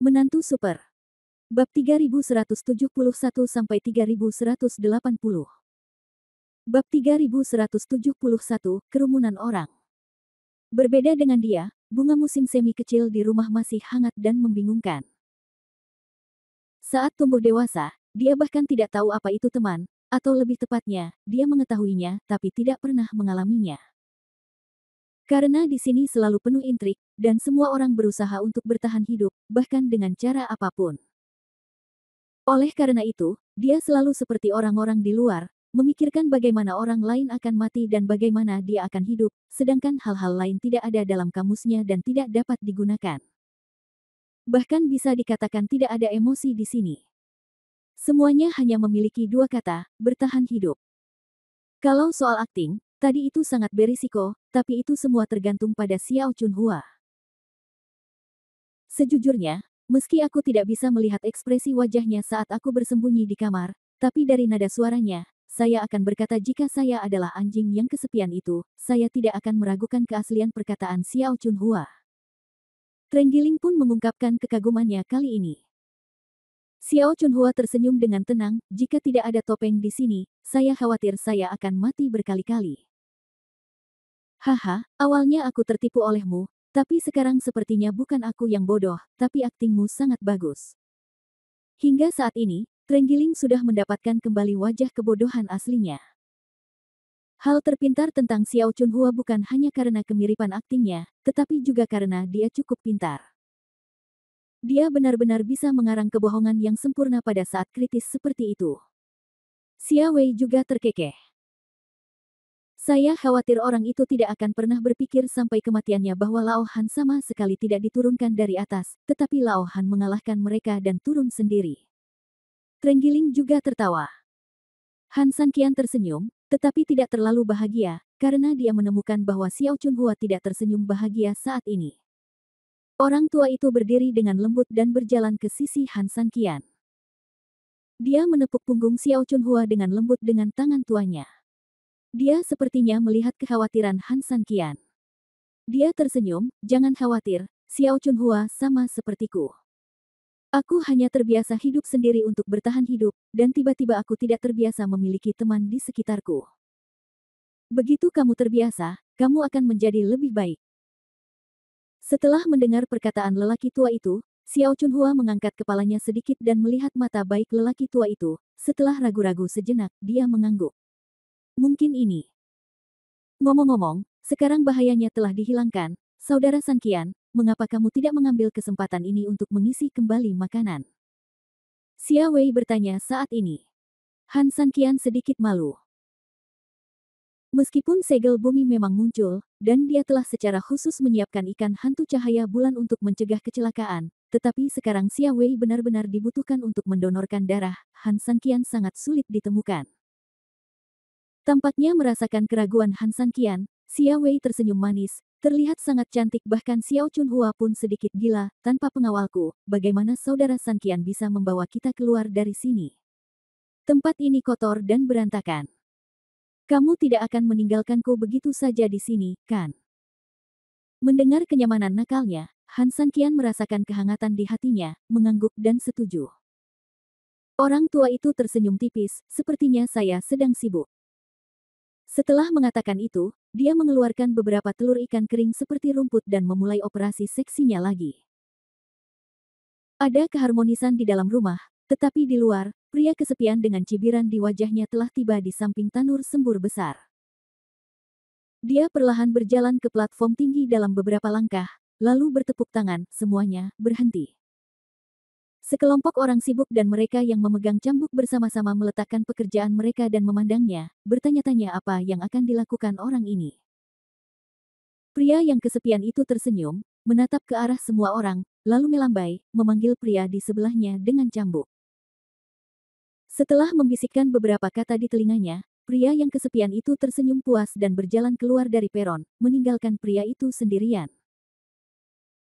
Menantu Super. Bab 3171-3180. Bab 3171, Kerumunan Orang. Berbeda dengan dia, bunga musim semi kecil di rumah masih hangat dan membingungkan. Saat tumbuh dewasa, dia bahkan tidak tahu apa itu teman, atau lebih tepatnya, dia mengetahuinya tapi tidak pernah mengalaminya. Karena di sini selalu penuh intrik, dan semua orang berusaha untuk bertahan hidup, bahkan dengan cara apapun. Oleh karena itu, dia selalu seperti orang-orang di luar, memikirkan bagaimana orang lain akan mati dan bagaimana dia akan hidup, sedangkan hal-hal lain tidak ada dalam kamusnya dan tidak dapat digunakan. Bahkan bisa dikatakan tidak ada emosi di sini. Semuanya hanya memiliki dua kata, bertahan hidup. Kalau soal akting, tadi itu sangat berisiko, tapi itu semua tergantung pada Xiao Chunhua. Sejujurnya, meski aku tidak bisa melihat ekspresi wajahnya saat aku bersembunyi di kamar, tapi dari nada suaranya, saya akan berkata jika saya adalah anjing yang kesepian itu, saya tidak akan meragukan keaslian perkataan Xiao Chunhua. Trenggiling pun mengungkapkan kekagumannya kali ini. Xiao Chunhua tersenyum dengan tenang, jika tidak ada topeng di sini, saya khawatir saya akan mati berkali-kali. Haha, awalnya aku tertipu olehmu, tapi sekarang sepertinya bukan aku yang bodoh, tapi aktingmu sangat bagus. Hingga saat ini, Trenggiling sudah mendapatkan kembali wajah kebodohan aslinya. Hal terpintar tentang Xiao Chunhua bukan hanya karena kemiripan aktingnya, tetapi juga karena dia cukup pintar. Dia benar-benar bisa mengarang kebohongan yang sempurna pada saat kritis seperti itu. Xia Wei juga terkekeh. Saya khawatir orang itu tidak akan pernah berpikir sampai kematiannya bahwa Lao Han sama sekali tidak diturunkan dari atas, tetapi Lao Han mengalahkan mereka dan turun sendiri. Trenggiling juga tertawa. Han Sanqian tersenyum, tetapi tidak terlalu bahagia, karena dia menemukan bahwa Xiao Chunhua tidak tersenyum bahagia saat ini. Orang tua itu berdiri dengan lembut dan berjalan ke sisi Han Sanqian. Dia menepuk punggung Xiao Chunhua dengan lembut dengan tangan tuanya. Dia sepertinya melihat kekhawatiran Han Sanqian. Dia tersenyum, jangan khawatir, Xiao Chunhua sama sepertiku. Aku hanya terbiasa hidup sendiri untuk bertahan hidup, dan tiba-tiba aku tidak terbiasa memiliki teman di sekitarku. Begitu kamu terbiasa, kamu akan menjadi lebih baik. Setelah mendengar perkataan lelaki tua itu, Xiao Chunhua mengangkat kepalanya sedikit dan melihat mata baik lelaki tua itu. Setelah ragu-ragu sejenak, dia mengangguk. Mungkin ini. Ngomong-ngomong, sekarang bahayanya telah dihilangkan, Saudara Sanqian, mengapa kamu tidak mengambil kesempatan ini untuk mengisi kembali makanan? Xia Wei bertanya saat ini. Han Sanqian sedikit malu. Meskipun segel bumi memang muncul, dan dia telah secara khusus menyiapkan ikan hantu cahaya bulan untuk mencegah kecelakaan, tetapi sekarang Xia Wei benar-benar dibutuhkan untuk mendonorkan darah, Han Sanqian sangat sulit ditemukan. Tampaknya merasakan keraguan Han Sanqian, Xia Wei tersenyum manis, terlihat sangat cantik bahkan Xiao Chunhua pun sedikit gila, tanpa pengawalku, bagaimana Saudara Sanqian bisa membawa kita keluar dari sini? Tempat ini kotor dan berantakan. Kamu tidak akan meninggalkanku begitu saja di sini, kan? Mendengar kenyamanan nakalnya, Han Sanqian merasakan kehangatan di hatinya, mengangguk dan setuju. Orang tua itu tersenyum tipis, sepertinya saya sedang sibuk. Setelah mengatakan itu, dia mengeluarkan beberapa telur ikan kering seperti rumput dan memulai operasi seksinya lagi. Ada keharmonisan di dalam rumah, tetapi di luar, pria kesepian dengan cibiran di wajahnya telah tiba di samping tanur sembur besar. Dia perlahan berjalan ke platform tinggi dalam beberapa langkah, lalu bertepuk tangan, semuanya berhenti. Sekelompok orang sibuk dan mereka yang memegang cambuk bersama-sama meletakkan pekerjaan mereka dan memandangnya, bertanya-tanya apa yang akan dilakukan orang ini. Pria yang kesepian itu tersenyum, menatap ke arah semua orang, lalu melambai, memanggil pria di sebelahnya dengan cambuk. Setelah membisikkan beberapa kata di telinganya, pria yang kesepian itu tersenyum puas dan berjalan keluar dari peron, meninggalkan pria itu sendirian.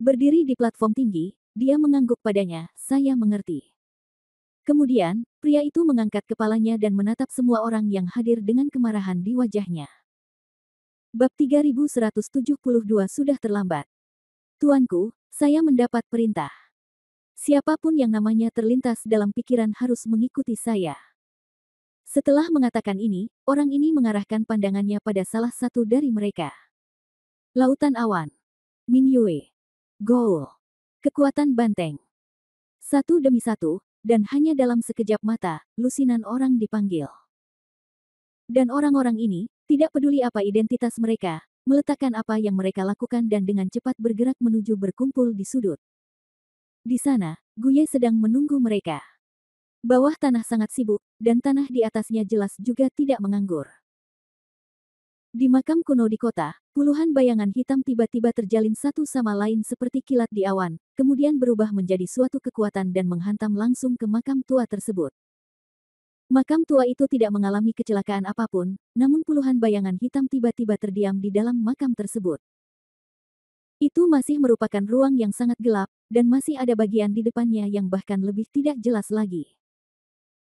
Berdiri di platform tinggi, dia mengangguk padanya, saya mengerti. Kemudian, pria itu mengangkat kepalanya dan menatap semua orang yang hadir dengan kemarahan di wajahnya. Bab 3172 sudah terlambat. Tuanku, saya mendapat perintah. Siapapun yang namanya terlintas dalam pikiran harus mengikuti saya. Setelah mengatakan ini, orang ini mengarahkan pandangannya pada salah satu dari mereka. Lautan awan. Mingyue. Goul. Kekuatan banteng. Satu demi satu, dan hanya dalam sekejap mata, lusinan orang dipanggil. Dan orang-orang ini, tidak peduli apa identitas mereka, meletakkan apa yang mereka lakukan dan dengan cepat bergerak menuju berkumpul di sudut. Di sana, Guye sedang menunggu mereka. Bawah tanah sangat sibuk, dan tanah di atasnya jelas juga tidak menganggur. Di makam kuno di kota, puluhan bayangan hitam tiba-tiba terjalin satu sama lain seperti kilat di awan, kemudian berubah menjadi suatu kekuatan dan menghantam langsung ke makam tua tersebut. Makam tua itu tidak mengalami kecelakaan apapun, namun puluhan bayangan hitam tiba-tiba terdiam di dalam makam tersebut. Itu masih merupakan ruang yang sangat gelap, dan masih ada bagian di depannya yang bahkan lebih tidak jelas lagi.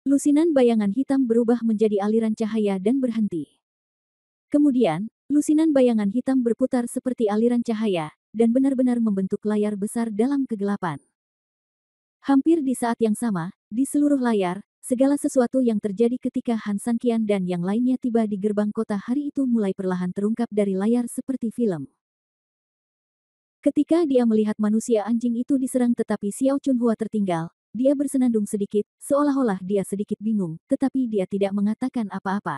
Lusinan bayangan hitam berubah menjadi aliran cahaya dan berhenti. Kemudian, lusinan bayangan hitam berputar seperti aliran cahaya, dan benar-benar membentuk layar besar dalam kegelapan. Hampir di saat yang sama, di seluruh layar, segala sesuatu yang terjadi ketika Han Sanqian dan yang lainnya tiba di gerbang kota hari itu mulai perlahan terungkap dari layar seperti film. Ketika dia melihat manusia anjing itu diserang tetapi Xiao Chunhua tertinggal, dia bersenandung sedikit, seolah-olah dia sedikit bingung, tetapi dia tidak mengatakan apa-apa.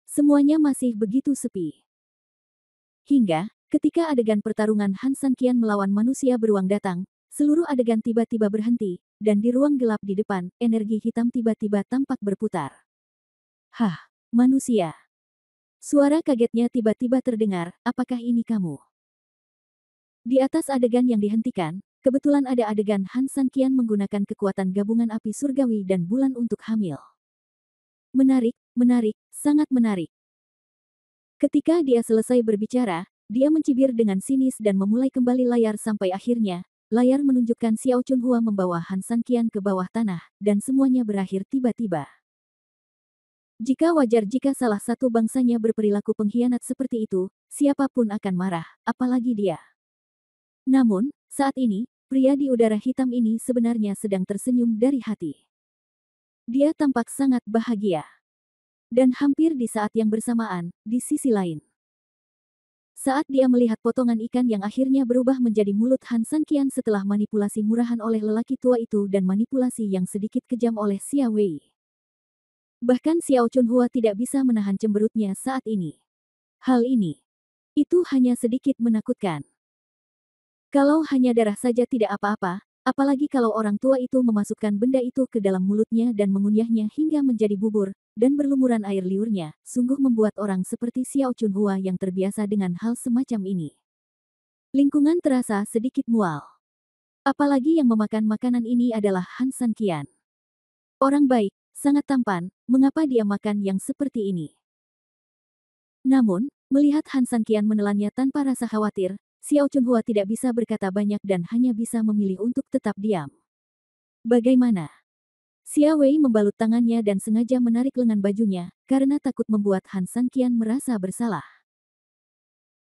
Semuanya masih begitu sepi. Hingga, ketika adegan pertarungan Han Sanqian melawan manusia beruang datang, seluruh adegan tiba-tiba berhenti, dan di ruang gelap di depan, energi hitam tiba-tiba tampak berputar. Hah, manusia. Suara kagetnya tiba-tiba terdengar, apakah ini kamu? Di atas adegan yang dihentikan, kebetulan ada adegan Han Sanqian menggunakan kekuatan gabungan api surgawi dan bulan untuk hamil. Menarik, menarik, sangat menarik. Ketika dia selesai berbicara, dia mencibir dengan sinis dan memulai kembali layar sampai akhirnya, layar menunjukkan Xiao Chunhua membawa Han Sanqian ke bawah tanah, dan semuanya berakhir tiba-tiba. Jika wajar jika salah satu bangsanya berperilaku pengkhianat seperti itu, siapapun akan marah, apalagi dia. Namun, saat ini, pria di udara hitam ini sebenarnya sedang tersenyum dari hati. Dia tampak sangat bahagia. Dan hampir di saat yang bersamaan, di sisi lain. Saat dia melihat potongan ikan yang akhirnya berubah menjadi mulut Han Sanqian setelah manipulasi murahan oleh lelaki tua itu dan manipulasi yang sedikit kejam oleh Xia Wei. Bahkan Xiao Chunhua tidak bisa menahan cemberutnya saat ini. Hal ini, itu hanya sedikit menakutkan. Kalau hanya darah saja tidak apa-apa, apalagi kalau orang tua itu memasukkan benda itu ke dalam mulutnya dan mengunyahnya hingga menjadi bubur, dan berlumuran air liurnya, sungguh membuat orang seperti Xiao Chunhua yang terbiasa dengan hal semacam ini. Lingkungan terasa sedikit mual. Apalagi yang memakan makanan ini adalah Han Sanqian. Orang baik, sangat tampan, mengapa dia makan yang seperti ini? Namun, melihat Han Sanqian menelannya tanpa rasa khawatir, Xiao Chunhua tidak bisa berkata banyak dan hanya bisa memilih untuk tetap diam. Bagaimana? Xia Wei membalut tangannya dan sengaja menarik lengan bajunya, karena takut membuat Han Sanqian merasa bersalah.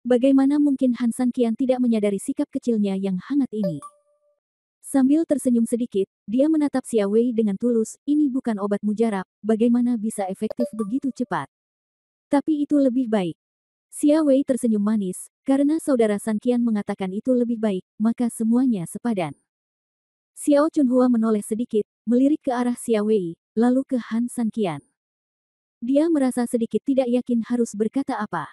Bagaimana mungkin Han Sanqian tidak menyadari sikap kecilnya yang hangat ini? Sambil tersenyum sedikit, dia menatap Xia Wei dengan tulus, ini bukan obat mujarab, bagaimana bisa efektif begitu cepat? Tapi itu lebih baik. Xia Wei tersenyum manis, karena saudara Sanqian mengatakan itu lebih baik, maka semuanya sepadan. Xiao Chunhua menoleh sedikit, melirik ke arah Xia Wei, lalu ke Han Sanqian. Dia merasa sedikit tidak yakin harus berkata apa.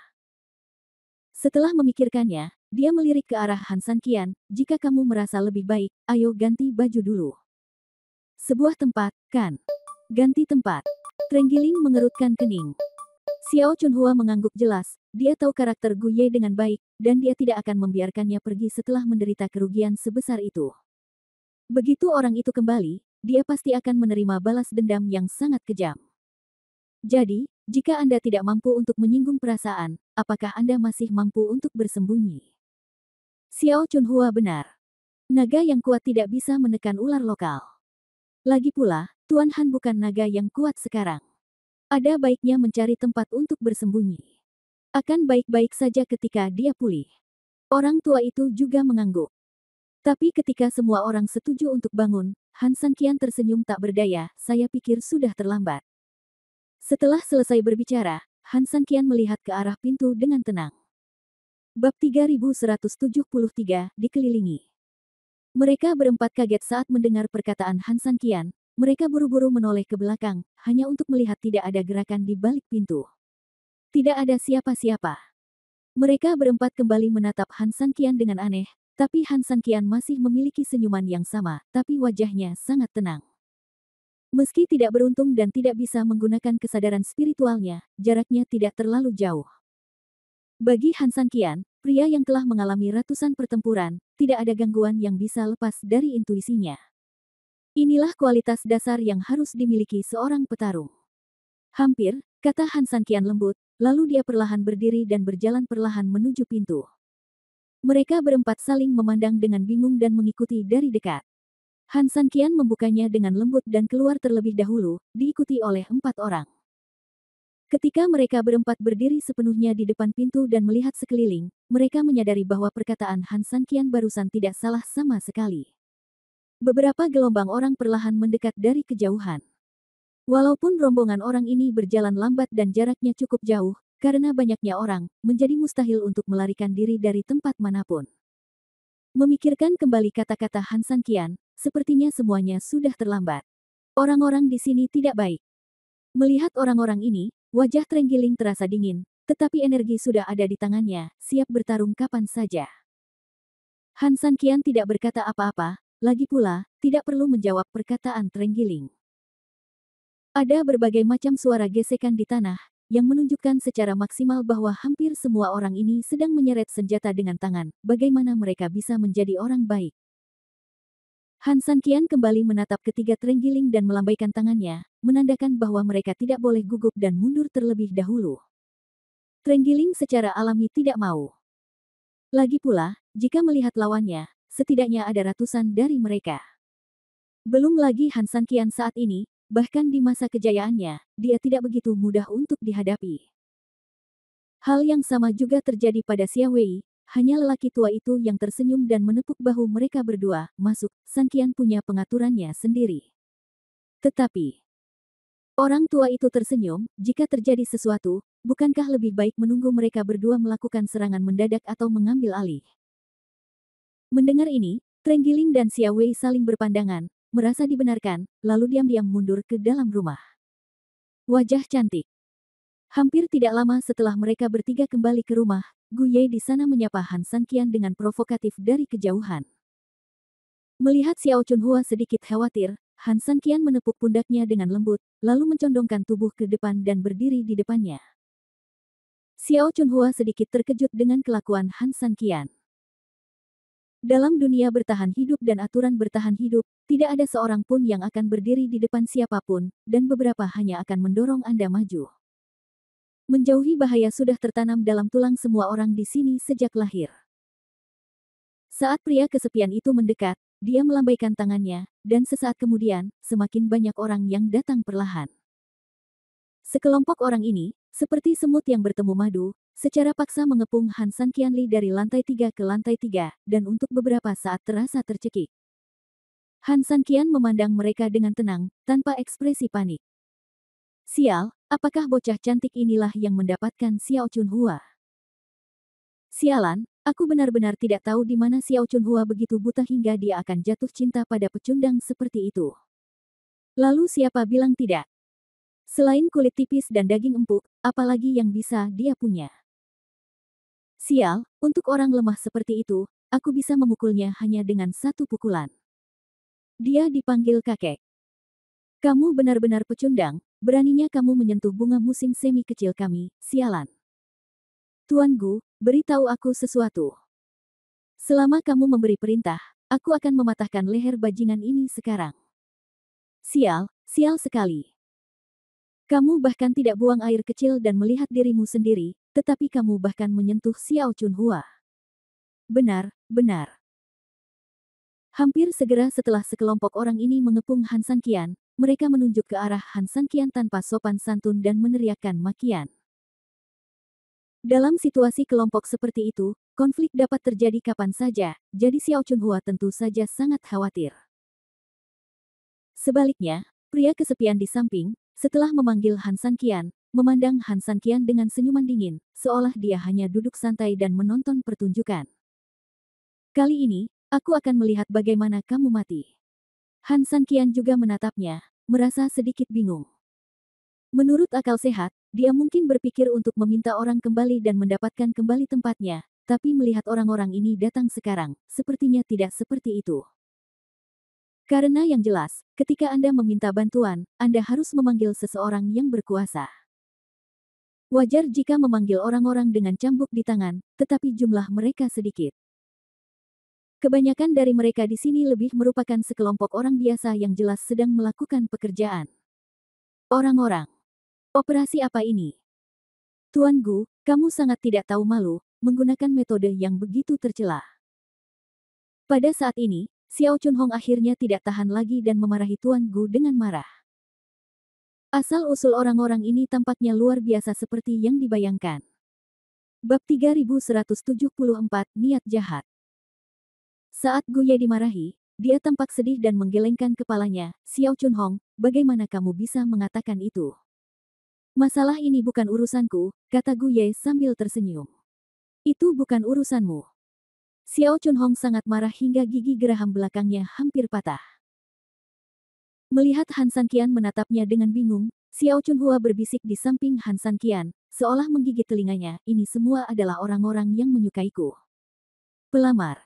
Setelah memikirkannya, dia melirik ke arah Han Sanqian, jika kamu merasa lebih baik, ayo ganti baju dulu. Sebuah tempat, kan? Ganti tempat. Trenggiling mengerutkan kening. Xiao Chunhua mengangguk jelas, dia tahu karakter Gu Ye dengan baik, dan dia tidak akan membiarkannya pergi setelah menderita kerugian sebesar itu. Begitu orang itu kembali, dia pasti akan menerima balas dendam yang sangat kejam. Jadi, jika Anda tidak mampu untuk menyinggung perasaan, apakah Anda masih mampu untuk bersembunyi? Xiao Chunhua benar. Naga yang kuat tidak bisa menekan ular lokal. Lagi pula, Tuan Han bukan naga yang kuat sekarang. Ada baiknya mencari tempat untuk bersembunyi. Akan baik-baik saja ketika dia pulih. Orang tua itu juga mengangguk. Tapi ketika semua orang setuju untuk bangun, Han Sanqian tersenyum tak berdaya, saya pikir sudah terlambat. Setelah selesai berbicara, Han Sanqian melihat ke arah pintu dengan tenang. Bab 3173, dikelilingi. Mereka berempat kaget saat mendengar perkataan Han Sanqian. Mereka buru-buru menoleh ke belakang, hanya untuk melihat tidak ada gerakan di balik pintu. Tidak ada siapa-siapa. Mereka berempat kembali menatap Han Sanqian dengan aneh, tapi Han Sanqian masih memiliki senyuman yang sama, tapi wajahnya sangat tenang. Meski tidak beruntung dan tidak bisa menggunakan kesadaran spiritualnya, jaraknya tidak terlalu jauh. Bagi Han Sanqian, pria yang telah mengalami ratusan pertempuran, tidak ada gangguan yang bisa lepas dari intuisinya. Inilah kualitas dasar yang harus dimiliki seorang petarung. Hampir, kata Han Sanqian lembut, lalu dia perlahan berdiri dan berjalan perlahan menuju pintu. Mereka berempat saling memandang dengan bingung dan mengikuti dari dekat. Han Sanqian membukanya dengan lembut dan keluar terlebih dahulu, diikuti oleh 4 orang. Ketika mereka berempat berdiri sepenuhnya di depan pintu dan melihat sekeliling, mereka menyadari bahwa perkataan Han Sanqian barusan tidak salah sama sekali. Beberapa gelombang orang perlahan mendekat dari kejauhan. Walaupun rombongan orang ini berjalan lambat dan jaraknya cukup jauh, karena banyaknya orang, menjadi mustahil untuk melarikan diri dari tempat manapun. Memikirkan kembali kata-kata Han Sanqian, sepertinya semuanya sudah terlambat. Orang-orang di sini tidak baik. Melihat orang-orang ini, wajah Trenggiling terasa dingin, tetapi energi sudah ada di tangannya, siap bertarung kapan saja. Han Sanqian tidak berkata apa-apa, lagi pula, tidak perlu menjawab perkataan Trenggiling. Ada berbagai macam suara gesekan di tanah, yang menunjukkan secara maksimal bahwa hampir semua orang ini sedang menyeret senjata dengan tangan, bagaimana mereka bisa menjadi orang baik. Han Sanqian kembali menatap ketiga Trenggiling dan melambaikan tangannya, menandakan bahwa mereka tidak boleh gugup dan mundur terlebih dahulu. Trenggiling secara alami tidak mau. Lagi pula, jika melihat lawannya, setidaknya ada ratusan dari mereka. Belum lagi Han Sanqian saat ini, bahkan di masa kejayaannya, dia tidak begitu mudah untuk dihadapi. Hal yang sama juga terjadi pada Xia Wei, hanya lelaki tua itu yang tersenyum dan menepuk bahu mereka berdua, masuk, Sanqian punya pengaturannya sendiri. Tetapi, orang tua itu tersenyum, jika terjadi sesuatu, bukankah lebih baik menunggu mereka berdua melakukan serangan mendadak atau mengambil alih? Mendengar ini, Trenggiling dan Xia Wei saling berpandangan, merasa dibenarkan, lalu diam-diam mundur ke dalam rumah. Wajah cantik. Hampir tidak lama setelah mereka bertiga kembali ke rumah, Gu Ye di sana menyapa Han Sanqian dengan provokatif dari kejauhan. Melihat Xiao Chunhua sedikit khawatir, Han Sanqian menepuk pundaknya dengan lembut, lalu mencondongkan tubuh ke depan dan berdiri di depannya. Xiao Chunhua sedikit terkejut dengan kelakuan Han Sanqian. Dalam dunia bertahan hidup dan aturan bertahan hidup, tidak ada seorang pun yang akan berdiri di depan siapapun, dan beberapa hanya akan mendorong Anda maju. Menjauhi bahaya sudah tertanam dalam tulang semua orang di sini sejak lahir. Saat pria kesepian itu mendekat, dia melambaikan tangannya, dan sesaat kemudian, semakin banyak orang yang datang perlahan. Sekelompok orang ini, seperti semut yang bertemu madu, secara paksa mengepung Han Sanqian Li dari lantai 3 ke lantai 3, dan untuk beberapa saat terasa tercekik. Han Sanqian memandang mereka dengan tenang, tanpa ekspresi panik. Sial, apakah bocah cantik inilah yang mendapatkan Xiao Chunhua? Sialan, aku benar-benar tidak tahu di mana Xiao Chunhua begitu buta hingga dia akan jatuh cinta pada pecundang seperti itu. Lalu siapa bilang tidak? Selain kulit tipis dan daging empuk, apalagi yang bisa dia punya? Sial, untuk orang lemah seperti itu, aku bisa memukulnya hanya dengan satu pukulan. Dia dipanggil kakek. Kamu benar-benar pecundang, beraninya kamu menyentuh bunga musim semi kecil kami, sialan. Tuan Gu, beritahu aku sesuatu. Selama kamu memberi perintah, aku akan mematahkan leher bajingan ini sekarang. Sial, sial sekali. Kamu bahkan tidak buang air kecil dan melihat dirimu sendiri, tetapi kamu bahkan menyentuh Xiao Chunhua. Benar, benar. Hampir segera setelah sekelompok orang ini mengepung Han Sanqian, mereka menunjuk ke arah Han Sanqian tanpa sopan santun dan meneriakkan makian. Dalam situasi kelompok seperti itu, Konflik dapat terjadi kapan saja, jadi Xiao Chunhua tentu saja sangat khawatir. Sebaliknya, pria kesepian di samping, setelah memanggil Han Sanqian, memandang Han Sanqian dengan senyuman dingin, seolah dia hanya duduk santai dan menonton pertunjukan. Kali ini, aku akan melihat bagaimana kamu mati. Han Sanqian juga menatapnya, merasa sedikit bingung. Menurut akal sehat, dia mungkin berpikir untuk meminta orang kembali dan mendapatkan kembali tempatnya, tapi melihat orang-orang ini datang sekarang, sepertinya tidak seperti itu. Karena yang jelas, ketika Anda meminta bantuan, Anda harus memanggil seseorang yang berkuasa. Wajar jika memanggil orang-orang dengan cambuk di tangan, tetapi jumlah mereka sedikit. Kebanyakan dari mereka di sini lebih merupakan sekelompok orang biasa yang jelas sedang melakukan pekerjaan. Orang-orang. Operasi apa ini? Tuan Gu, kamu sangat tidak tahu malu, menggunakan metode yang begitu tercela. Pada saat ini, Xiao Chunhong akhirnya tidak tahan lagi dan memarahi Tuan Gu dengan marah. Asal-usul orang-orang ini tampaknya luar biasa seperti yang dibayangkan. Bab 3174, Niat Jahat. Saat Gu Ye dimarahi, dia tampak sedih dan menggelengkan kepalanya. Xiao Chunhong, bagaimana kamu bisa mengatakan itu? Masalah ini bukan urusanku, kata Gu Ye sambil tersenyum. Itu bukan urusanmu. Xiao Chunhong sangat marah hingga gigi geraham belakangnya hampir patah. Melihat Han Sanqian menatapnya dengan bingung, Xiao Chunhua berbisik di samping Han Sanqian, seolah menggigit telinganya, ini semua adalah orang-orang yang menyukaiku. Pelamar.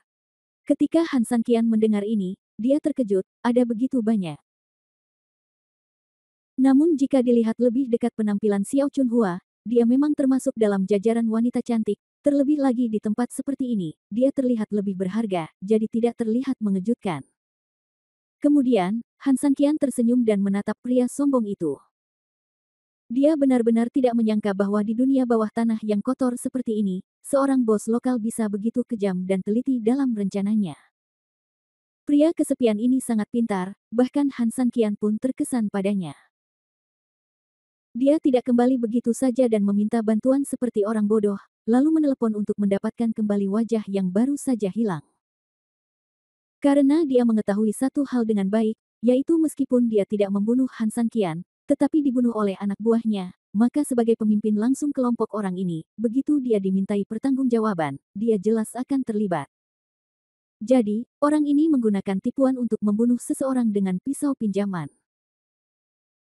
Ketika Han Sanqian mendengar ini, dia terkejut, ada begitu banyak. Namun jika dilihat lebih dekat penampilan Xiao Chunhua, dia memang termasuk dalam jajaran wanita cantik, terlebih lagi di tempat seperti ini, dia terlihat lebih berharga, jadi tidak terlihat mengejutkan. Kemudian, Han Sanqian tersenyum dan menatap pria sombong itu. Dia benar-benar tidak menyangka bahwa di dunia bawah tanah yang kotor seperti ini, seorang bos lokal bisa begitu kejam dan teliti dalam rencananya. Pria kesepian ini sangat pintar, bahkan Han Sanqian pun terkesan padanya. Dia tidak kembali begitu saja dan meminta bantuan seperti orang bodoh, lalu menelepon untuk mendapatkan kembali wajah yang baru saja hilang. Karena dia mengetahui satu hal dengan baik, yaitu meskipun dia tidak membunuh Han Sanqian, tetapi dibunuh oleh anak buahnya, maka sebagai pemimpin langsung kelompok orang ini, begitu dia dimintai pertanggungjawaban, dia jelas akan terlibat. Jadi, orang ini menggunakan tipuan untuk membunuh seseorang dengan pisau pinjaman.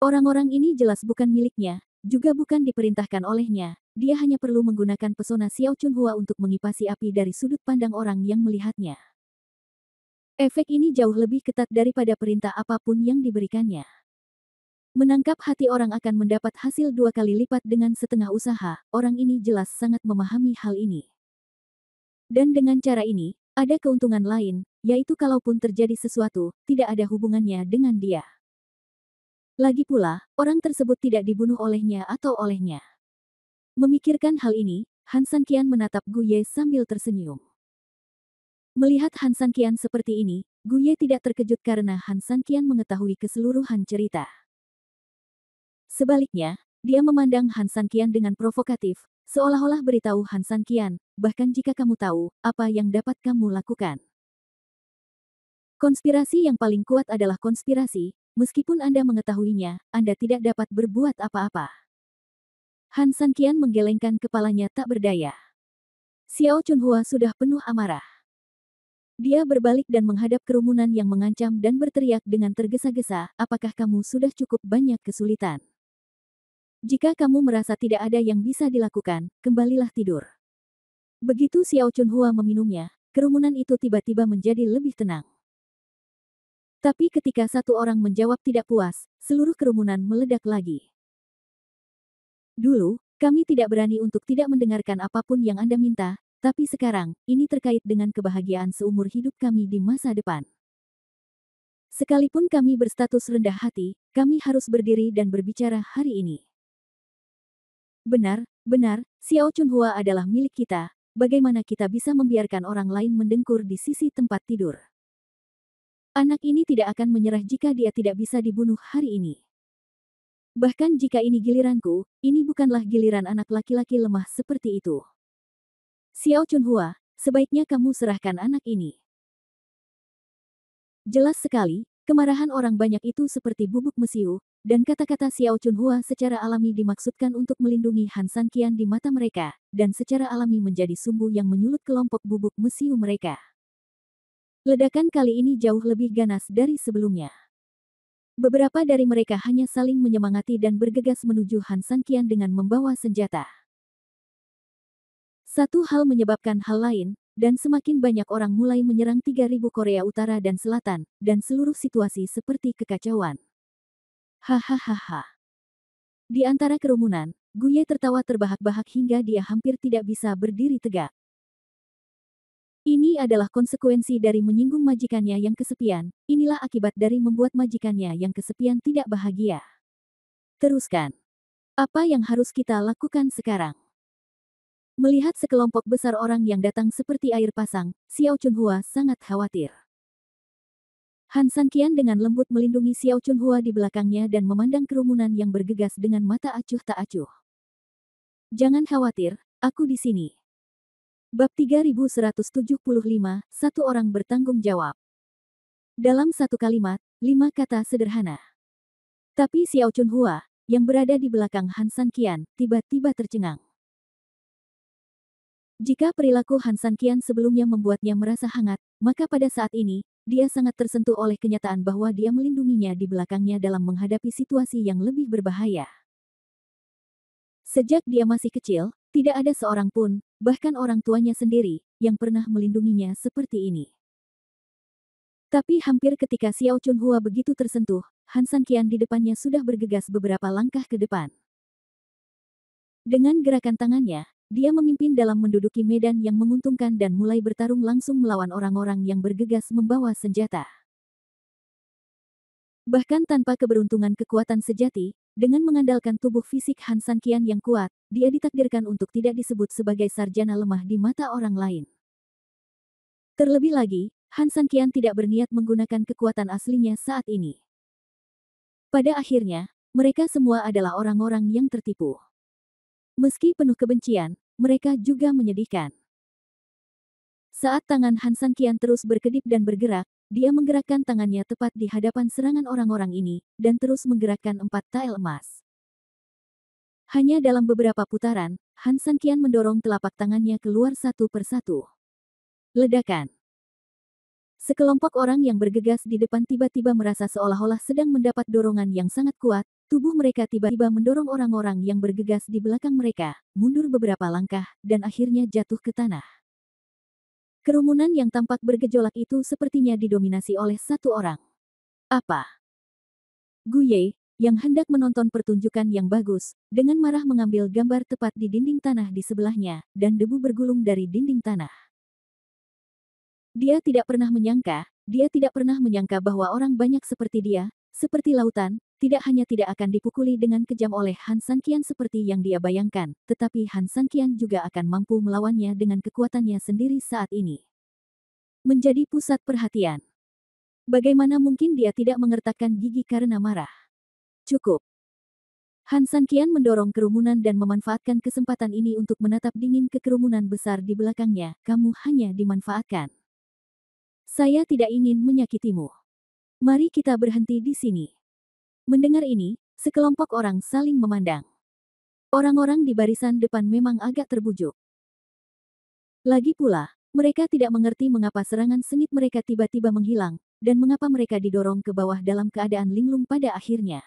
Orang-orang ini jelas bukan miliknya, juga bukan diperintahkan olehnya, dia hanya perlu menggunakan pesona Xiao Chunhua untuk mengipasi api dari sudut pandang orang yang melihatnya. Efek ini jauh lebih ketat daripada perintah apapun yang diberikannya. Menangkap hati orang akan mendapat hasil 2 kali lipat dengan setengah usaha, orang ini jelas sangat memahami hal ini. Dan dengan cara ini, ada keuntungan lain, yaitu kalaupun terjadi sesuatu, tidak ada hubungannya dengan dia. Lagi pula, orang tersebut tidak dibunuh olehnya atau olehnya. Memikirkan hal ini, Han Sanqian menatap Gu Ye sambil tersenyum. Melihat Han Sanqian seperti ini, Gu Ye tidak terkejut karena Han Sanqian mengetahui keseluruhan cerita. Sebaliknya, dia memandang Han Sanqian dengan provokatif, seolah-olah beritahu Han Sanqian, bahkan jika kamu tahu, apa yang dapat kamu lakukan. Konspirasi yang paling kuat adalah konspirasi, meskipun Anda mengetahuinya, Anda tidak dapat berbuat apa-apa. Han Sanqian menggelengkan kepalanya tak berdaya. Xiao Chunhua sudah penuh amarah. Dia berbalik dan menghadap kerumunan yang mengancam dan berteriak dengan tergesa-gesa, apakah kamu sudah cukup banyak kesulitan? Jika kamu merasa tidak ada yang bisa dilakukan, kembalilah tidur. Begitu Xiao Chunhua meminumnya, kerumunan itu tiba-tiba menjadi lebih tenang. Tapi ketika satu orang menjawab tidak puas, seluruh kerumunan meledak lagi. Dulu, kami tidak berani untuk tidak mendengarkan apapun yang Anda minta, tapi sekarang, ini terkait dengan kebahagiaan seumur hidup kami di masa depan. Sekalipun kami berstatus rendah hati, kami harus berdiri dan berbicara hari ini. Benar, benar, Xiao Chunhua adalah milik kita, bagaimana kita bisa membiarkan orang lain mendengkur di sisi tempat tidur? Anak ini tidak akan menyerah jika dia tidak bisa dibunuh hari ini. Bahkan jika ini giliranku, ini bukanlah giliran anak laki-laki lemah seperti itu. Xiao Chunhua, sebaiknya kamu serahkan anak ini. Jelas sekali, kemarahan orang banyak itu seperti bubuk mesiu, dan kata-kata Xiao Chunhua secara alami dimaksudkan untuk melindungi Han San Qian di mata mereka, dan secara alami menjadi sumbu yang menyulut kelompok bubuk mesiu mereka. Ledakan kali ini jauh lebih ganas dari sebelumnya. Beberapa dari mereka hanya saling menyemangati dan bergegas menuju Han San Qian dengan membawa senjata. Satu hal menyebabkan hal lain, dan semakin banyak orang mulai menyerang 3.000 Korea Utara dan Selatan, dan seluruh situasi seperti kekacauan. Hahaha. Di antara kerumunan, Guye tertawa terbahak-bahak hingga dia hampir tidak bisa berdiri tegak. Ini adalah konsekuensi dari menyinggung majikannya yang kesepian, inilah akibat dari membuat majikannya yang kesepian tidak bahagia. Teruskan. Apa yang harus kita lakukan sekarang? Melihat sekelompok besar orang yang datang seperti air pasang, Xiao Chunhua sangat khawatir. Han San Qian dengan lembut melindungi Xiao Chunhua di belakangnya dan memandang kerumunan yang bergegas dengan mata acuh tak acuh. Jangan khawatir, aku di sini. Bab 3175, satu orang bertanggung jawab. Dalam satu kalimat, 5 kata sederhana. Tapi Xiao Chunhua, yang berada di belakang Han San Qian, tiba-tiba tercengang. Jika perilaku Han San Qian sebelumnya membuatnya merasa hangat, maka pada saat ini, dia sangat tersentuh oleh kenyataan bahwa dia melindunginya di belakangnya dalam menghadapi situasi yang lebih berbahaya. Sejak dia masih kecil, tidak ada seorang pun, bahkan orang tuanya sendiri, yang pernah melindunginya seperti ini. Tapi hampir ketika Xiao Chunhua begitu tersentuh, Han San Qian di depannya sudah bergegas beberapa langkah ke depan. Dengan gerakan tangannya, dia memimpin dalam menduduki medan yang menguntungkan dan mulai bertarung langsung melawan orang-orang yang bergegas membawa senjata. Bahkan tanpa keberuntungan kekuatan sejati, dengan mengandalkan tubuh fisik Han San Qian yang kuat, dia ditakdirkan untuk tidak disebut sebagai sarjana lemah di mata orang lain. Terlebih lagi, Han San Qian tidak berniat menggunakan kekuatan aslinya saat ini. Pada akhirnya, mereka semua adalah orang-orang yang tertipu. Meski penuh kebencian, mereka juga menyedihkan. Saat tangan Han San Qian terus berkedip dan bergerak, dia menggerakkan tangannya tepat di hadapan serangan orang-orang ini, dan terus menggerakkan 4 tael emas. Hanya dalam beberapa putaran, Han San Qian mendorong telapak tangannya keluar satu persatu. Ledakan. Sekelompok orang yang bergegas di depan tiba-tiba merasa seolah-olah sedang mendapat dorongan yang sangat kuat, tubuh mereka tiba-tiba mendorong orang-orang yang bergegas di belakang mereka, mundur beberapa langkah, dan akhirnya jatuh ke tanah. Kerumunan yang tampak bergejolak itu sepertinya didominasi oleh satu orang. Apa? Guye, yang hendak menonton pertunjukan yang bagus, dengan marah mengambil gambar tepat di dinding tanah di sebelahnya, dan debu bergulung dari dinding tanah. Dia tidak pernah menyangka bahwa orang banyak seperti dia, seperti lautan, tidak hanya tidak akan dipukuli dengan kejam oleh Han San Qian seperti yang dia bayangkan, tetapi Han San Qian juga akan mampu melawannya dengan kekuatannya sendiri saat ini. Menjadi pusat perhatian. Bagaimana mungkin dia tidak mengertakkan gigi karena marah? Cukup. Han San Qian mendorong kerumunan dan memanfaatkan kesempatan ini untuk menatap dingin ke kerumunan besar di belakangnya, kamu hanya dimanfaatkan. Saya tidak ingin menyakitimu. Mari kita berhenti di sini. Mendengar ini, sekelompok orang saling memandang. Orang-orang di barisan depan memang agak terbujuk. Lagi pula, mereka tidak mengerti mengapa serangan sengit mereka tiba-tiba menghilang, dan mengapa mereka didorong ke bawah dalam keadaan linglung pada akhirnya.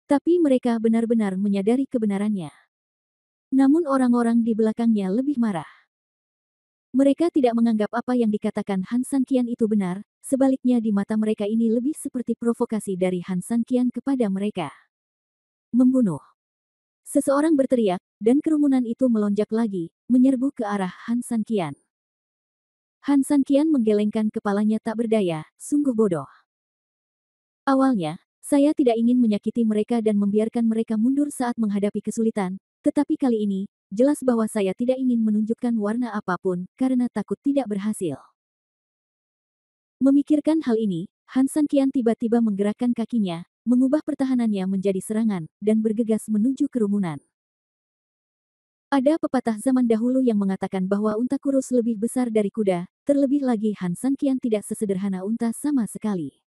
Tapi mereka benar-benar menyadari kebenarannya. Namun orang-orang di belakangnya lebih marah. Mereka tidak menganggap apa yang dikatakan Han San Qian itu benar, sebaliknya di mata mereka ini lebih seperti provokasi dari Han San Qian kepada mereka. Membunuh. Seseorang berteriak, dan kerumunan itu melonjak lagi, menyerbu ke arah Han San Qian. Han San Qian menggelengkan kepalanya tak berdaya, sungguh bodoh. Awalnya, saya tidak ingin menyakiti mereka dan membiarkan mereka mundur saat menghadapi kesulitan, tetapi kali ini, jelas bahwa saya tidak ingin menunjukkan warna apapun, karena takut tidak berhasil. Memikirkan hal ini, Han San Qian tiba-tiba menggerakkan kakinya, mengubah pertahanannya menjadi serangan, dan bergegas menuju kerumunan. Ada pepatah zaman dahulu yang mengatakan bahwa unta kurus lebih besar dari kuda, terlebih lagi Han San Qian tidak sesederhana unta sama sekali.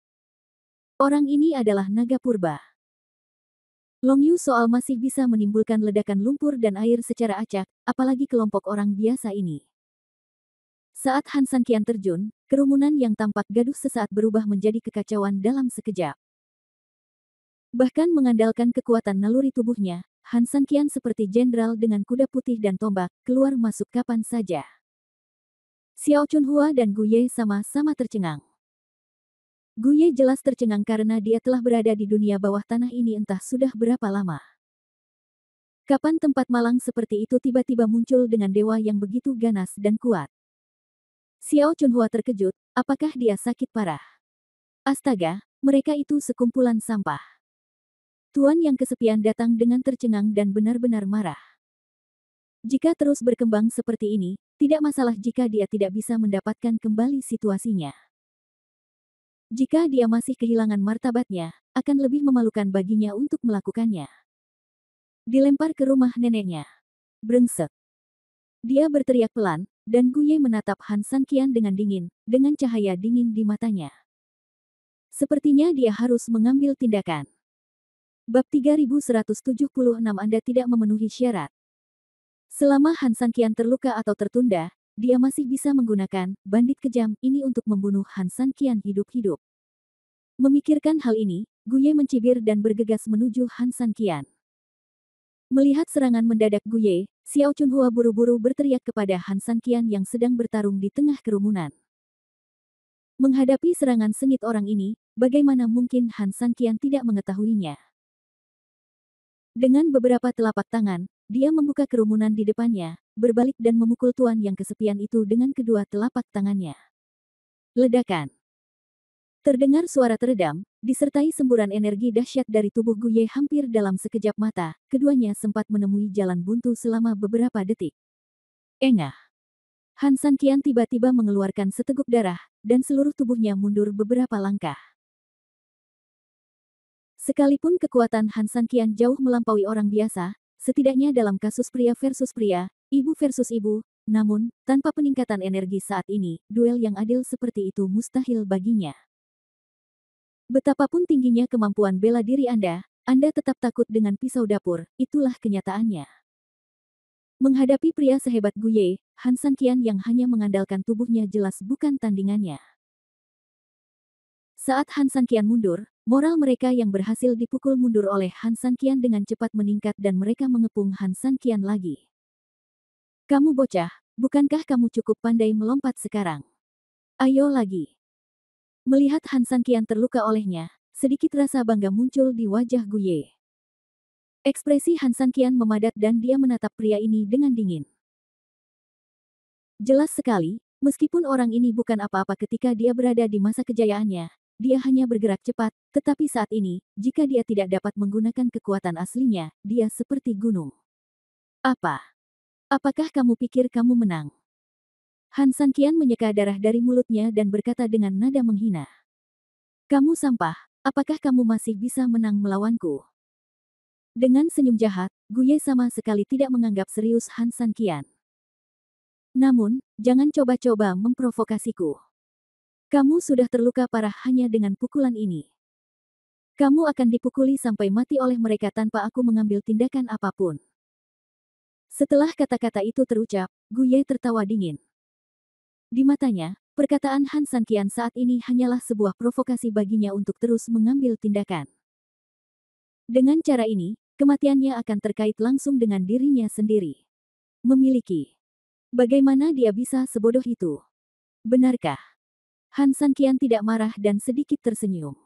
Orang ini adalah naga purba. Long Yu soal masih bisa menimbulkan ledakan lumpur dan air secara acak, apalagi kelompok orang biasa ini. Saat Han San Qian terjun, kerumunan yang tampak gaduh sesaat berubah menjadi kekacauan dalam sekejap. Bahkan mengandalkan kekuatan naluri tubuhnya, Han San Qian seperti jenderal dengan kuda putih dan tombak, keluar masuk kapan saja. Xiao Chunhua dan Gu Ye sama-sama tercengang. Gu Ye jelas tercengang karena dia telah berada di dunia bawah tanah ini entah sudah berapa lama. Kapan tempat malang seperti itu tiba-tiba muncul dengan dewa yang begitu ganas dan kuat? Xiao Chunhua terkejut, apakah dia sakit parah? Astaga, mereka itu sekumpulan sampah. Tuan yang kesepian datang dengan tercengang dan benar-benar marah. Jika terus berkembang seperti ini, tidak masalah jika dia tidak bisa mendapatkan kembali situasinya. Jika dia masih kehilangan martabatnya, akan lebih memalukan baginya untuk melakukannya. Dilempar ke rumah neneknya. Brengsek. Dia berteriak pelan, dan Gu Ye menatap Han San Qian dengan dingin, dengan cahaya dingin di matanya. Sepertinya dia harus mengambil tindakan. Bab 3176 Anda tidak memenuhi syarat. Selama Han San Qian terluka atau tertunda, dia masih bisa menggunakan bandit kejam ini untuk membunuh Han San Qian hidup-hidup. Memikirkan hal ini, Gu Ye mencibir dan bergegas menuju Han San Qian. Melihat serangan mendadak Gu Ye, Xiao Chunhua buru-buru berteriak kepada Han San Qian yang sedang bertarung di tengah kerumunan. Menghadapi serangan sengit orang ini, bagaimana mungkin Han San Qian tidak mengetahuinya? Dengan beberapa telapak tangan, dia membuka kerumunan di depannya, berbalik dan memukul tuan yang kesepian itu dengan kedua telapak tangannya. Ledakan. Terdengar suara teredam, disertai semburan energi dahsyat dari tubuh Gu Ye hampir dalam sekejap mata, keduanya sempat menemui jalan buntu selama beberapa detik. Engah. Han San Qian tiba-tiba mengeluarkan seteguk darah, dan seluruh tubuhnya mundur beberapa langkah. Sekalipun kekuatan Han San Qian jauh melampaui orang biasa, setidaknya dalam kasus pria versus pria, ibu versus ibu, namun, tanpa peningkatan energi saat ini, duel yang adil seperti itu mustahil baginya. Betapapun tingginya kemampuan bela diri Anda tetap takut dengan pisau dapur, itulah kenyataannya. Menghadapi pria sehebat Gu Ye, Han San Qian yang hanya mengandalkan tubuhnya jelas bukan tandingannya. Saat Han San Qian mundur, moral mereka yang berhasil dipukul mundur oleh Han San Qian dengan cepat meningkat dan mereka mengepung Han San Qian lagi. Kamu bocah, bukankah kamu cukup pandai melompat sekarang? Ayo lagi. Melihat Han San Qian terluka olehnya, sedikit rasa bangga muncul di wajah Gu Ye. Ekspresi Han San Qian memadat dan dia menatap pria ini dengan dingin. Jelas sekali, meskipun orang ini bukan apa-apa ketika dia berada di masa kejayaannya, dia hanya bergerak cepat, tetapi saat ini, jika dia tidak dapat menggunakan kekuatan aslinya, dia seperti gunung. Apa? Apakah kamu pikir kamu menang? Han San Qian menyeka darah dari mulutnya dan berkata dengan nada menghina. Kamu sampah, apakah kamu masih bisa menang melawanku? Dengan senyum jahat, Gu Ye sama sekali tidak menganggap serius Han San Qian. Namun, jangan coba-coba memprovokasiku. Kamu sudah terluka parah hanya dengan pukulan ini. Kamu akan dipukuli sampai mati oleh mereka tanpa aku mengambil tindakan apapun. Setelah kata-kata itu terucap, Gu Ye tertawa dingin. Di matanya, perkataan Han San Qian saat ini hanyalah sebuah provokasi baginya untuk terus mengambil tindakan. Dengan cara ini, kematiannya akan terkait langsung dengan dirinya sendiri. Memiliki. Bagaimana dia bisa sebodoh itu? Benarkah? Han San Qian tidak marah dan sedikit tersenyum.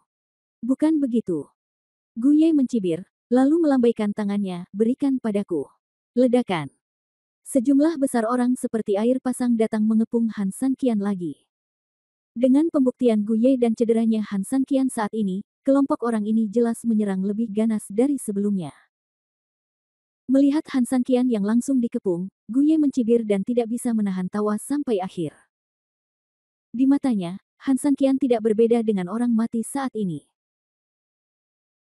Bukan begitu. Gu Ye mencibir, lalu melambaikan tangannya, berikan padaku. Ledakan. Sejumlah besar orang seperti air pasang datang mengepung Han San Qian lagi. Dengan pembuktian Gu Ye dan cederanya Han San Qian saat ini, kelompok orang ini jelas menyerang lebih ganas dari sebelumnya. Melihat Han San Qian yang langsung dikepung, Gu Ye mencibir dan tidak bisa menahan tawa sampai akhir. Di matanya, Han San Qian tidak berbeda dengan orang mati saat ini.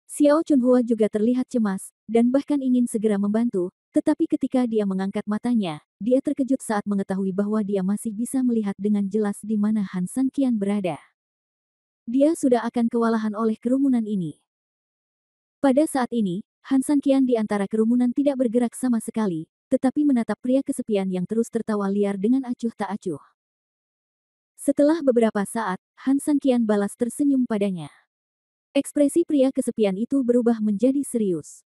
Xiao Chunhua juga terlihat cemas, dan bahkan ingin segera membantu, Tetapi ketika dia mengangkat matanya, dia terkejut saat mengetahui bahwa dia masih bisa melihat dengan jelas di mana Han San Qian berada. Dia sudah akan kewalahan oleh kerumunan ini. Pada saat ini, Han San Qian di antara kerumunan tidak bergerak sama sekali, tetapi menatap pria kesepian yang terus tertawa liar dengan acuh tak acuh. Setelah beberapa saat, Han San Qian balas tersenyum padanya. Ekspresi pria kesepian itu berubah menjadi serius.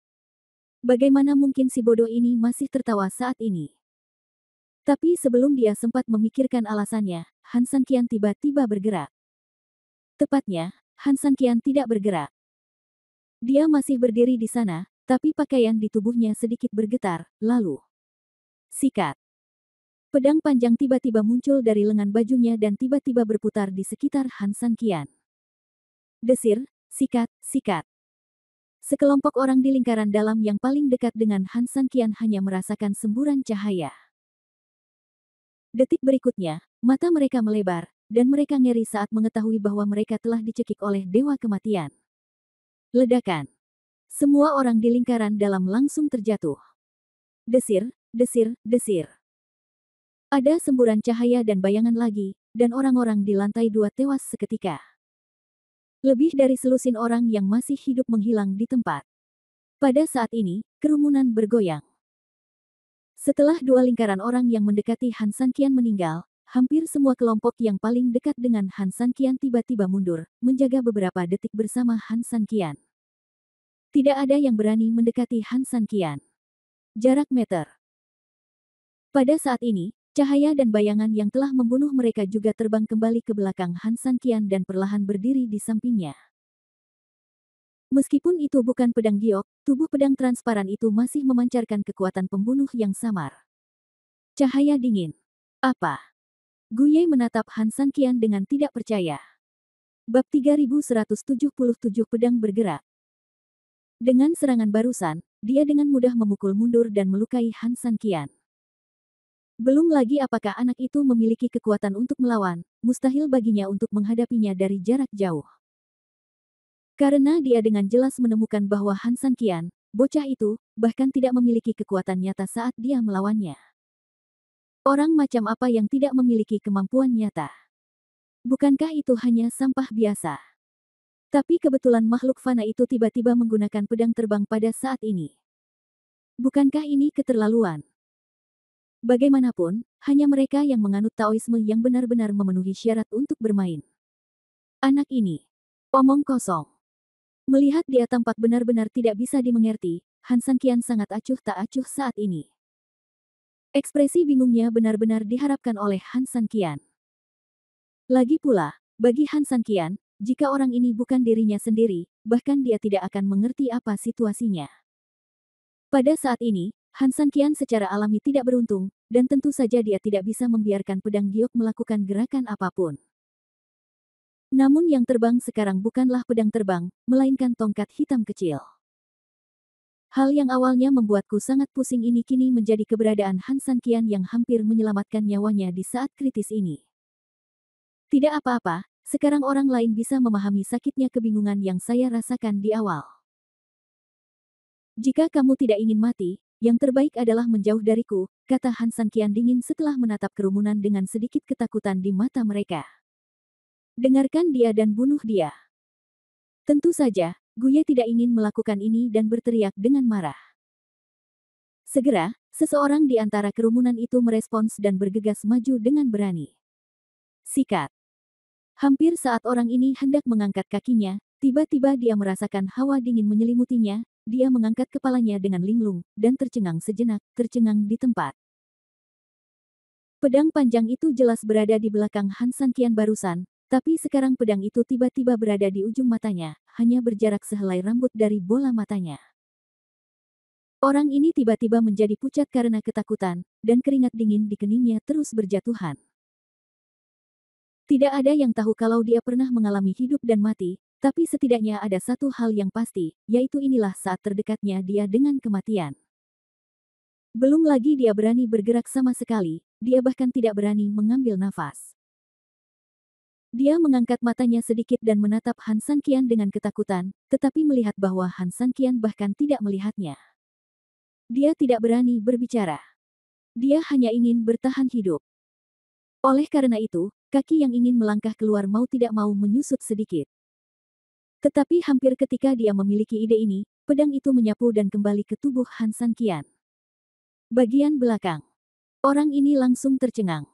Bagaimana mungkin si bodoh ini masih tertawa saat ini? Tapi sebelum dia sempat memikirkan alasannya, Han San Qian tiba-tiba bergerak. Tepatnya, Han San Qian tidak bergerak. Dia masih berdiri di sana, tapi pakaian di tubuhnya sedikit bergetar, lalu sikat. Pedang panjang tiba-tiba muncul dari lengan bajunya dan tiba-tiba berputar di sekitar Han San Qian. Desir, sikat, sikat. Sekelompok orang di lingkaran dalam yang paling dekat dengan Han San Qian hanya merasakan semburan cahaya. Detik berikutnya, mata mereka melebar, dan mereka ngeri saat mengetahui bahwa mereka telah dicekik oleh Dewa Kematian. Ledakan. Semua orang di lingkaran dalam langsung terjatuh. Desir, desir, desir. Ada semburan cahaya dan bayangan lagi, dan orang-orang di lantai 2 tewas seketika. Lebih dari selusin orang yang masih hidup menghilang di tempat. Pada saat ini, kerumunan bergoyang. Setelah 2 lingkaran orang yang mendekati Han San Qian meninggal, hampir semua kelompok yang paling dekat dengan Han San Qian tiba-tiba mundur, menjaga beberapa detik bersama Han San Qian. Tidak ada yang berani mendekati Han San Qian. Jarak meter. Pada saat ini, cahaya dan bayangan yang telah membunuh mereka juga terbang kembali ke belakang Han San Qian dan perlahan berdiri di sampingnya. Meskipun itu bukan pedang giok, tubuh pedang transparan itu masih memancarkan kekuatan pembunuh yang samar. Cahaya dingin. Apa? Gu Ye menatap Han San Qian dengan tidak percaya. Bab 3177 pedang bergerak. Dengan serangan barusan, dia dengan mudah memukul mundur dan melukai Han San Qian. Belum lagi apakah anak itu memiliki kekuatan untuk melawan, mustahil baginya untuk menghadapinya dari jarak jauh. Karena dia dengan jelas menemukan bahwa Han San Qian, bocah itu, bahkan tidak memiliki kekuatan nyata saat dia melawannya. Orang macam apa yang tidak memiliki kemampuan nyata? Bukankah itu hanya sampah biasa? Tapi kebetulan makhluk fana itu tiba-tiba menggunakan pedang terbang pada saat ini. Bukankah ini keterlaluan? Bagaimanapun, hanya mereka yang menganut Taoisme yang benar-benar memenuhi syarat untuk bermain. Anak ini. Omong kosong. Melihat dia tampak benar-benar tidak bisa dimengerti, Han San Qian sangat acuh tak acuh saat ini. Ekspresi bingungnya benar-benar diharapkan oleh Han San Qian. Lagi pula, bagi Han San Qian, jika orang ini bukan dirinya sendiri, bahkan dia tidak akan mengerti apa situasinya. Pada saat ini, Han San Qian secara alami tidak beruntung, dan tentu saja dia tidak bisa membiarkan pedang giok melakukan gerakan apapun. Namun yang terbang sekarang bukanlah pedang terbang, melainkan tongkat hitam kecil. Hal yang awalnya membuatku sangat pusing ini kini menjadi keberadaan Han San Qian yang hampir menyelamatkan nyawanya di saat kritis ini. Tidak apa-apa, sekarang orang lain bisa memahami sakitnya kebingungan yang saya rasakan di awal. Jika kamu tidak ingin mati, yang terbaik adalah menjauh dariku, kata Han San Qian dingin setelah menatap kerumunan dengan sedikit ketakutan di mata mereka. Dengarkan dia dan bunuh dia. Tentu saja, Gu Ye tidak ingin melakukan ini dan berteriak dengan marah. Segera, seseorang di antara kerumunan itu merespons dan bergegas maju dengan berani. Sikat. Hampir saat orang ini hendak mengangkat kakinya, tiba-tiba dia merasakan hawa dingin menyelimutinya. Dia mengangkat kepalanya dengan linglung, dan tercengang sejenak, tercengang di tempat. Pedang panjang itu jelas berada di belakang Han San Qian barusan, tapi sekarang pedang itu tiba-tiba berada di ujung matanya, hanya berjarak sehelai rambut dari bola matanya. Orang ini tiba-tiba menjadi pucat karena ketakutan, dan keringat dingin di keningnya terus berjatuhan. Tidak ada yang tahu kalau dia pernah mengalami hidup dan mati, tapi setidaknya ada satu hal yang pasti, yaitu inilah saat terdekatnya dia dengan kematian. Belum lagi dia berani bergerak sama sekali, dia bahkan tidak berani mengambil nafas. Dia mengangkat matanya sedikit dan menatap Han San Qian dengan ketakutan, tetapi melihat bahwa Han San Qian bahkan tidak melihatnya. Dia tidak berani berbicara. Dia hanya ingin bertahan hidup. Oleh karena itu, kaki yang ingin melangkah keluar mau tidak mau menyusut sedikit. Tetapi hampir ketika dia memiliki ide ini, pedang itu menyapu dan kembali ke tubuh Han San Qian. Bagian belakang. Orang ini langsung tercengang.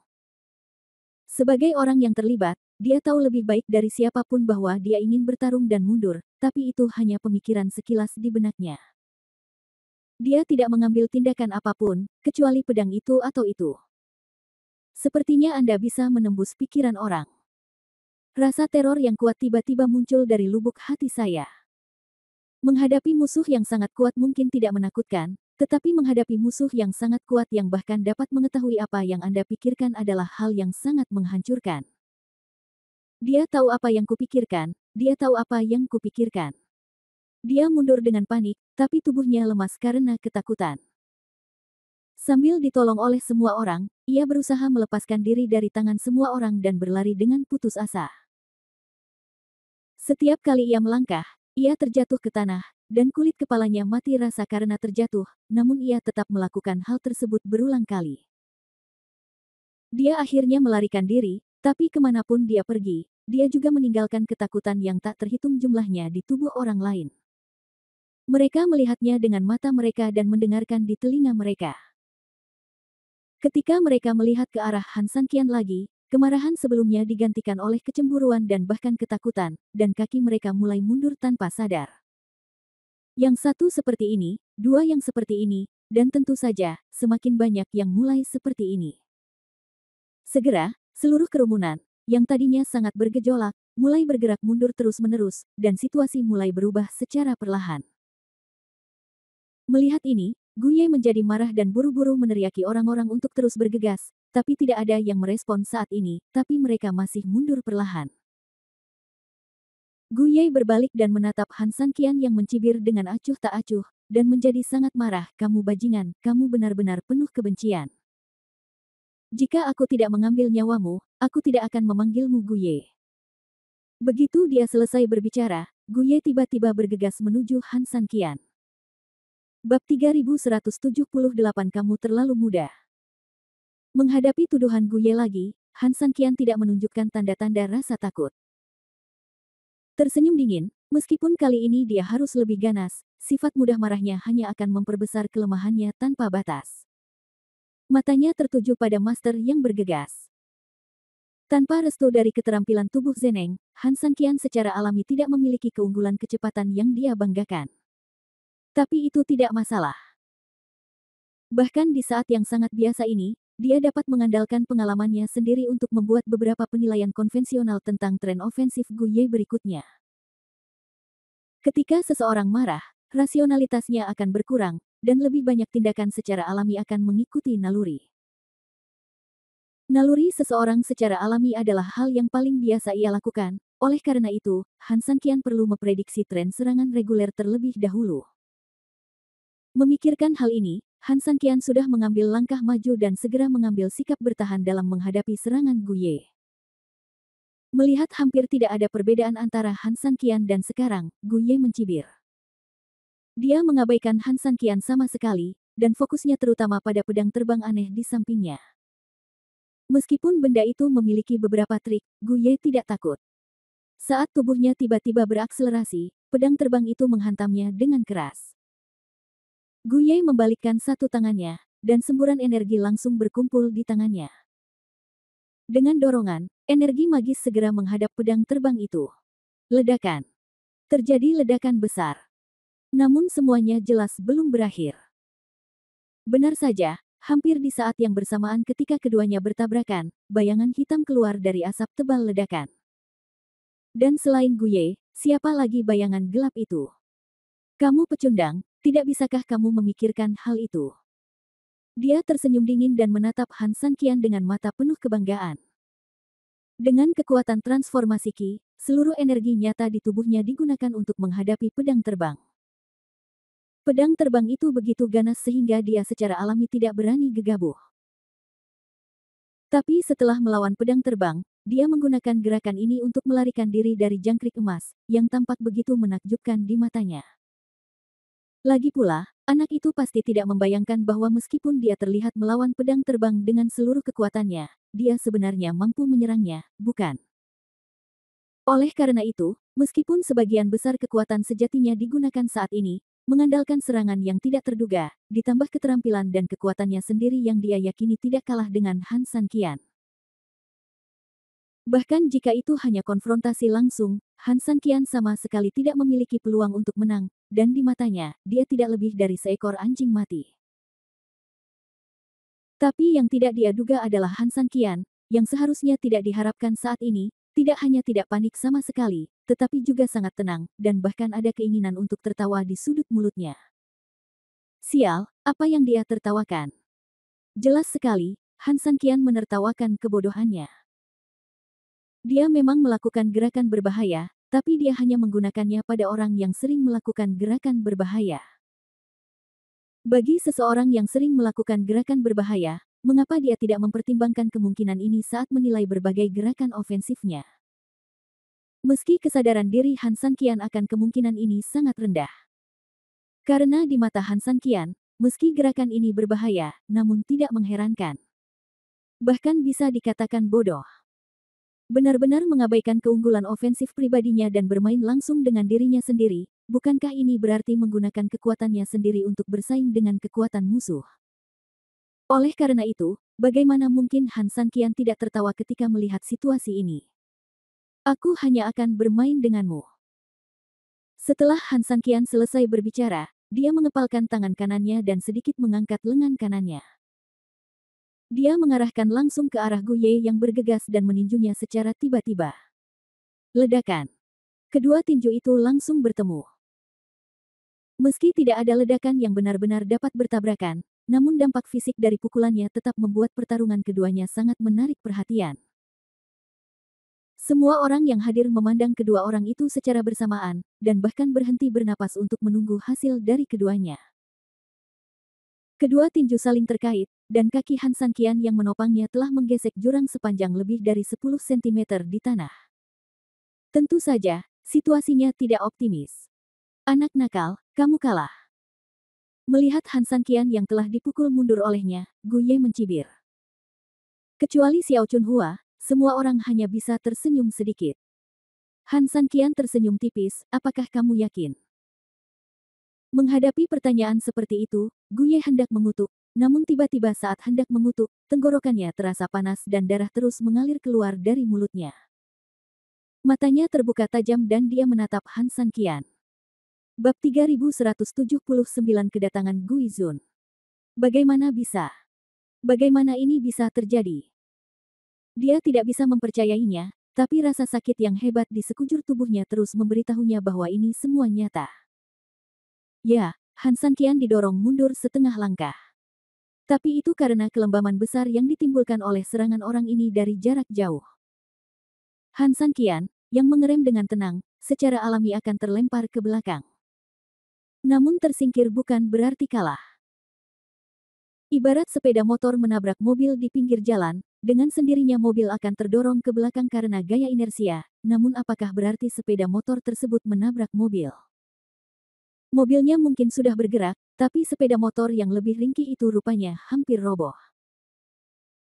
Sebagai orang yang terlibat, dia tahu lebih baik dari siapapun bahwa dia ingin bertarung dan mundur, tapi itu hanya pemikiran sekilas di benaknya. Dia tidak mengambil tindakan apapun, kecuali pedang itu atau itu. Sepertinya Anda bisa menembus pikiran orang. Rasa teror yang kuat tiba-tiba muncul dari lubuk hati saya. Menghadapi musuh yang sangat kuat mungkin tidak menakutkan, tetapi menghadapi musuh yang sangat kuat yang bahkan dapat mengetahui apa yang Anda pikirkan adalah hal yang sangat menghancurkan. Dia tahu apa yang kupikirkan, dia tahu apa yang kupikirkan. Dia mundur dengan panik, tapi tubuhnya lemas karena ketakutan. Sambil ditolong oleh semua orang, ia berusaha melepaskan diri dari tangan semua orang dan berlari dengan putus asa. Setiap kali ia melangkah, ia terjatuh ke tanah, dan kulit kepalanya mati rasa karena terjatuh, namun ia tetap melakukan hal tersebut berulang kali. Dia akhirnya melarikan diri, tapi kemanapun dia pergi, dia juga meninggalkan ketakutan yang tak terhitung jumlahnya di tubuh orang lain. Mereka melihatnya dengan mata mereka dan mendengarkan di telinga mereka. Ketika mereka melihat ke arah Han San Qian lagi, kemarahan sebelumnya digantikan oleh kecemburuan dan bahkan ketakutan, dan kaki mereka mulai mundur tanpa sadar. Yang satu seperti ini, dua yang seperti ini, dan tentu saja, semakin banyak yang mulai seperti ini. Segera, seluruh kerumunan, yang tadinya sangat bergejolak, mulai bergerak mundur terus-menerus, dan situasi mulai berubah secara perlahan. Melihat ini, Gu Ye menjadi marah dan buru-buru meneriaki orang-orang untuk terus bergegas, tapi tidak ada yang merespon saat ini, tapi mereka masih mundur perlahan. Gu Ye berbalik dan menatap Han San Qian yang mencibir dengan acuh tak acuh, dan menjadi sangat marah, kamu bajingan, kamu benar-benar penuh kebencian. Jika aku tidak mengambil nyawamu, aku tidak akan memanggilmu Gu Ye. Begitu dia selesai berbicara, Gu Ye tiba-tiba bergegas menuju Han San Qian. Bab 3178 Kamu terlalu muda. Menghadapi tuduhan Gu Ye lagi, Han San Qian tidak menunjukkan tanda-tanda rasa takut. Tersenyum dingin, meskipun kali ini dia harus lebih ganas, sifat mudah marahnya hanya akan memperbesar kelemahannya tanpa batas. Matanya tertuju pada master yang bergegas. Tanpa restu dari keterampilan tubuh Zeneng, Han San Qian secara alami tidak memiliki keunggulan kecepatan yang dia banggakan. Tapi itu tidak masalah. Bahkan di saat yang sangat biasa ini, dia dapat mengandalkan pengalamannya sendiri untuk membuat beberapa penilaian konvensional tentang tren ofensif Gu Ye berikutnya. Ketika seseorang marah, rasionalitasnya akan berkurang, dan lebih banyak tindakan secara alami akan mengikuti naluri. Naluri seseorang secara alami adalah hal yang paling biasa ia lakukan, oleh karena itu, Han San Qian perlu memprediksi tren serangan reguler terlebih dahulu. Memikirkan hal ini, Han San Qian sudah mengambil langkah maju dan segera mengambil sikap bertahan dalam menghadapi serangan Gu Ye. Melihat hampir tidak ada perbedaan antara Han San Qian dan sekarang, Gu Ye mencibir. Dia mengabaikan Han San Qian sama sekali, dan fokusnya terutama pada pedang terbang aneh di sampingnya. Meskipun benda itu memiliki beberapa trik, Gu Ye tidak takut. Saat tubuhnya tiba-tiba berakselerasi, pedang terbang itu menghantamnya dengan keras. Gu Ye membalikkan satu tangannya, dan semburan energi langsung berkumpul di tangannya. Dengan dorongan, energi magis segera menghadap pedang terbang itu. Ledakan. Terjadi ledakan besar. Namun semuanya jelas belum berakhir. Benar saja, hampir di saat yang bersamaan ketika keduanya bertabrakan, bayangan hitam keluar dari asap tebal ledakan. Dan selain Gu Ye, siapa lagi bayangan gelap itu? Kamu pecundang, tidak bisakah kamu memikirkan hal itu? Dia tersenyum dingin dan menatap Han San Qian dengan mata penuh kebanggaan. Dengan kekuatan transformasi Qi, seluruh energi nyata di tubuhnya digunakan untuk menghadapi pedang terbang. Pedang terbang itu begitu ganas sehingga dia secara alami tidak berani gegabah. Tapi setelah melawan pedang terbang, dia menggunakan gerakan ini untuk melarikan diri dari jangkrik emas, yang tampak begitu menakjubkan di matanya. Lagi pula, anak itu pasti tidak membayangkan bahwa meskipun dia terlihat melawan pedang terbang dengan seluruh kekuatannya, dia sebenarnya mampu menyerangnya, bukan? Oleh karena itu, meskipun sebagian besar kekuatan sejatinya digunakan saat ini, mengandalkan serangan yang tidak terduga, ditambah keterampilan dan kekuatannya sendiri yang dia yakini tidak kalah dengan Han San Qian. Bahkan jika itu hanya konfrontasi langsung, Han San Qian sama sekali tidak memiliki peluang untuk menang, dan di matanya, dia tidak lebih dari seekor anjing mati. Tapi yang tidak dia duga adalah Han San Qian, yang seharusnya tidak diharapkan saat ini, tidak hanya tidak panik sama sekali, tetapi juga sangat tenang, dan bahkan ada keinginan untuk tertawa di sudut mulutnya. Sial, apa yang dia tertawakan? Jelas sekali, Han San Qian menertawakan kebodohannya. Dia memang melakukan gerakan berbahaya, tapi dia hanya menggunakannya pada orang yang sering melakukan gerakan berbahaya. Bagi seseorang yang sering melakukan gerakan berbahaya, mengapa dia tidak mempertimbangkan kemungkinan ini saat menilai berbagai gerakan ofensifnya? Meski kesadaran diri Han San Qian akan kemungkinan ini sangat rendah. Karena di mata Han San Qian, meski gerakan ini berbahaya, namun tidak mengherankan. Bahkan bisa dikatakan bodoh. Benar-benar mengabaikan keunggulan ofensif pribadinya dan bermain langsung dengan dirinya sendiri, bukankah ini berarti menggunakan kekuatannya sendiri untuk bersaing dengan kekuatan musuh? Oleh karena itu, bagaimana mungkin Han San Qian tidak tertawa ketika melihat situasi ini? Aku hanya akan bermain denganmu. Setelah Han San Qian selesai berbicara, dia mengepalkan tangan kanannya dan sedikit mengangkat lengan kanannya. Dia mengarahkan langsung ke arah Gu Ye yang bergegas dan meninjunya secara tiba-tiba. Ledakan. Kedua tinju itu langsung bertemu. Meski tidak ada ledakan yang benar-benar dapat bertabrakan, namun dampak fisik dari pukulannya tetap membuat pertarungan keduanya sangat menarik perhatian. Semua orang yang hadir memandang kedua orang itu secara bersamaan, dan bahkan berhenti bernapas untuk menunggu hasil dari keduanya. Kedua tinju saling terkait, dan kaki Han San Qian yang menopangnya telah menggesek jurang sepanjang lebih dari 10 cm di tanah. Tentu saja, situasinya tidak optimis. Anak nakal, kamu kalah. Melihat Han San Qian yang telah dipukul mundur olehnya, Gu Ye mencibir. Kecuali Xiao Chunhua, semua orang hanya bisa tersenyum sedikit. Han San Qian tersenyum tipis, apakah kamu yakin? Menghadapi pertanyaan seperti itu, Gu Ye hendak mengutuk, namun tiba-tiba saat hendak mengutuk, tenggorokannya terasa panas dan darah terus mengalir keluar dari mulutnya. Matanya terbuka tajam dan dia menatap Han San Qian. Bab 3179 Kedatangan Gui Zun. Bagaimana bisa? Bagaimana ini bisa terjadi? Dia tidak bisa mempercayainya, tapi rasa sakit yang hebat di sekujur tubuhnya terus memberitahunya bahwa ini semua nyata. Ya, Han San Qian didorong mundur setengah langkah. Tapi itu karena kelembaman besar yang ditimbulkan oleh serangan orang ini dari jarak jauh. Han San Qian, yang mengerem dengan tenang, secara alami akan terlempar ke belakang. Namun tersingkir bukan berarti kalah. Ibarat sepeda motor menabrak mobil di pinggir jalan, dengan sendirinya mobil akan terdorong ke belakang karena gaya inersia, namun apakah berarti sepeda motor tersebut menabrak mobil? Mobilnya mungkin sudah bergerak, tapi sepeda motor yang lebih ringkih itu rupanya hampir roboh.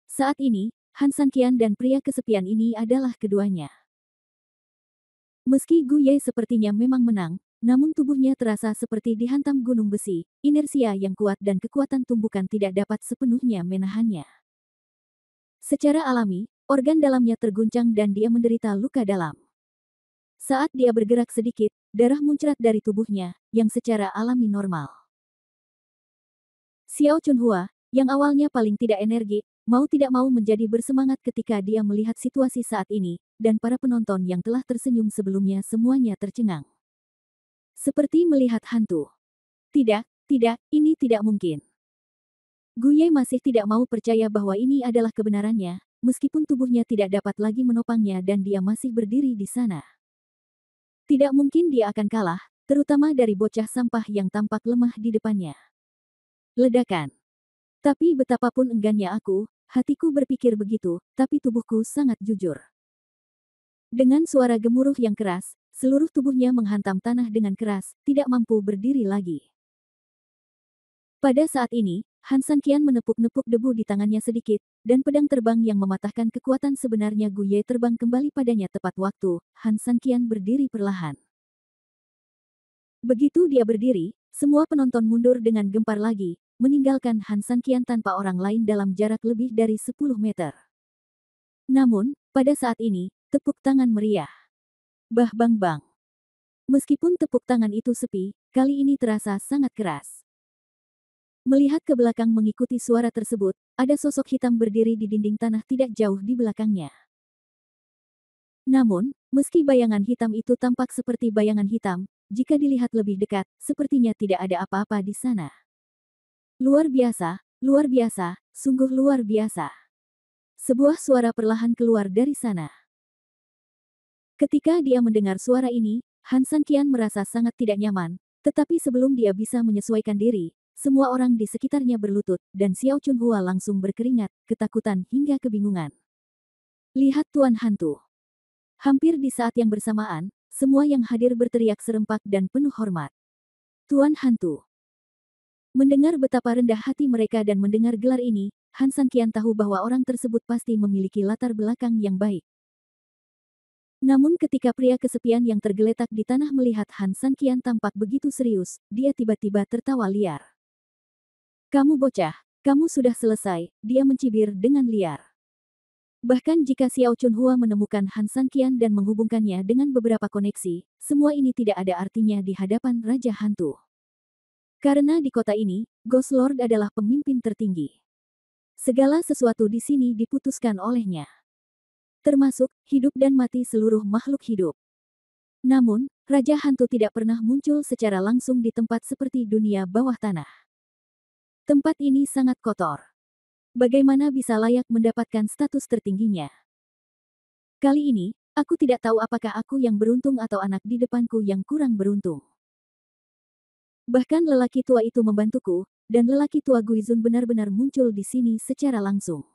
Saat ini, Han San Qian dan pria kesepian ini adalah keduanya. Meski Gu Ye sepertinya memang menang, namun tubuhnya terasa seperti dihantam gunung besi, inersia yang kuat dan kekuatan tumbukan tidak dapat sepenuhnya menahannya. Secara alami, organ dalamnya terguncang dan dia menderita luka dalam. Saat dia bergerak sedikit, darah muncrat dari tubuhnya, yang secara alami normal. Xiao Chunhua, yang awalnya paling tidak energik, mau tidak mau menjadi bersemangat ketika dia melihat situasi saat ini, dan para penonton yang telah tersenyum sebelumnya semuanya tercengang. Seperti melihat hantu. Tidak, ini tidak mungkin. Gu Ye masih tidak mau percaya bahwa ini adalah kebenarannya, meskipun tubuhnya tidak dapat lagi menopangnya dan dia masih berdiri di sana. Tidak mungkin dia akan kalah, terutama dari bocah sampah yang tampak lemah di depannya. Ledakan. Tapi betapapun enggannya aku, hatiku berpikir begitu, tapi tubuhku sangat jujur. Dengan suara gemuruh yang keras, seluruh tubuhnya menghantam tanah dengan keras, tidak mampu berdiri lagi. Pada saat ini, Han Sanqian menepuk-nepuk debu di tangannya sedikit, dan pedang terbang yang mematahkan kekuatan sebenarnya Gu Ye terbang kembali padanya tepat waktu. Han Sanqian berdiri perlahan. Begitu dia berdiri, semua penonton mundur dengan gempar lagi, meninggalkan Han Sanqian tanpa orang lain dalam jarak lebih dari 10 meter. Namun, pada saat ini, tepuk tangan meriah. Bah bang bang. Meskipun tepuk tangan itu sepi, kali ini terasa sangat keras. Melihat ke belakang mengikuti suara tersebut, ada sosok hitam berdiri di dinding tanah tidak jauh di belakangnya. Namun, meski bayangan hitam itu tampak seperti bayangan hitam, jika dilihat lebih dekat, sepertinya tidak ada apa-apa di sana. Luar biasa, sungguh luar biasa. Sebuah suara perlahan keluar dari sana. Ketika dia mendengar suara ini, Han Sanqian merasa sangat tidak nyaman, tetapi sebelum dia bisa menyesuaikan diri, semua orang di sekitarnya berlutut, dan Xiao Chunhua langsung berkeringat, ketakutan hingga kebingungan. Lihat Tuan Hantu. Hampir di saat yang bersamaan, semua yang hadir berteriak serempak dan penuh hormat. Tuan Hantu. Mendengar betapa rendah hati mereka dan mendengar gelar ini, Han Sanqian tahu bahwa orang tersebut pasti memiliki latar belakang yang baik. Namun ketika pria kesepian yang tergeletak di tanah melihat Han Sanqian tampak begitu serius, dia tiba-tiba tertawa liar. Kamu bocah, kamu sudah selesai, dia mencibir dengan liar. Bahkan jika Xiao Chunhua menemukan Han Sanqian dan menghubungkannya dengan beberapa koneksi, semua ini tidak ada artinya di hadapan Raja Hantu. Karena di kota ini, Ghost Lord adalah pemimpin tertinggi. Segala sesuatu di sini diputuskan olehnya. Termasuk hidup dan mati seluruh makhluk hidup. Namun, Raja Hantu tidak pernah muncul secara langsung di tempat seperti dunia bawah tanah. Tempat ini sangat kotor. Bagaimana bisa layak mendapatkan status tertingginya? Kali ini, aku tidak tahu apakah aku yang beruntung atau anak di depanku yang kurang beruntung. Bahkan lelaki tua itu membantuku, dan lelaki tua Guizun benar-benar muncul di sini secara langsung.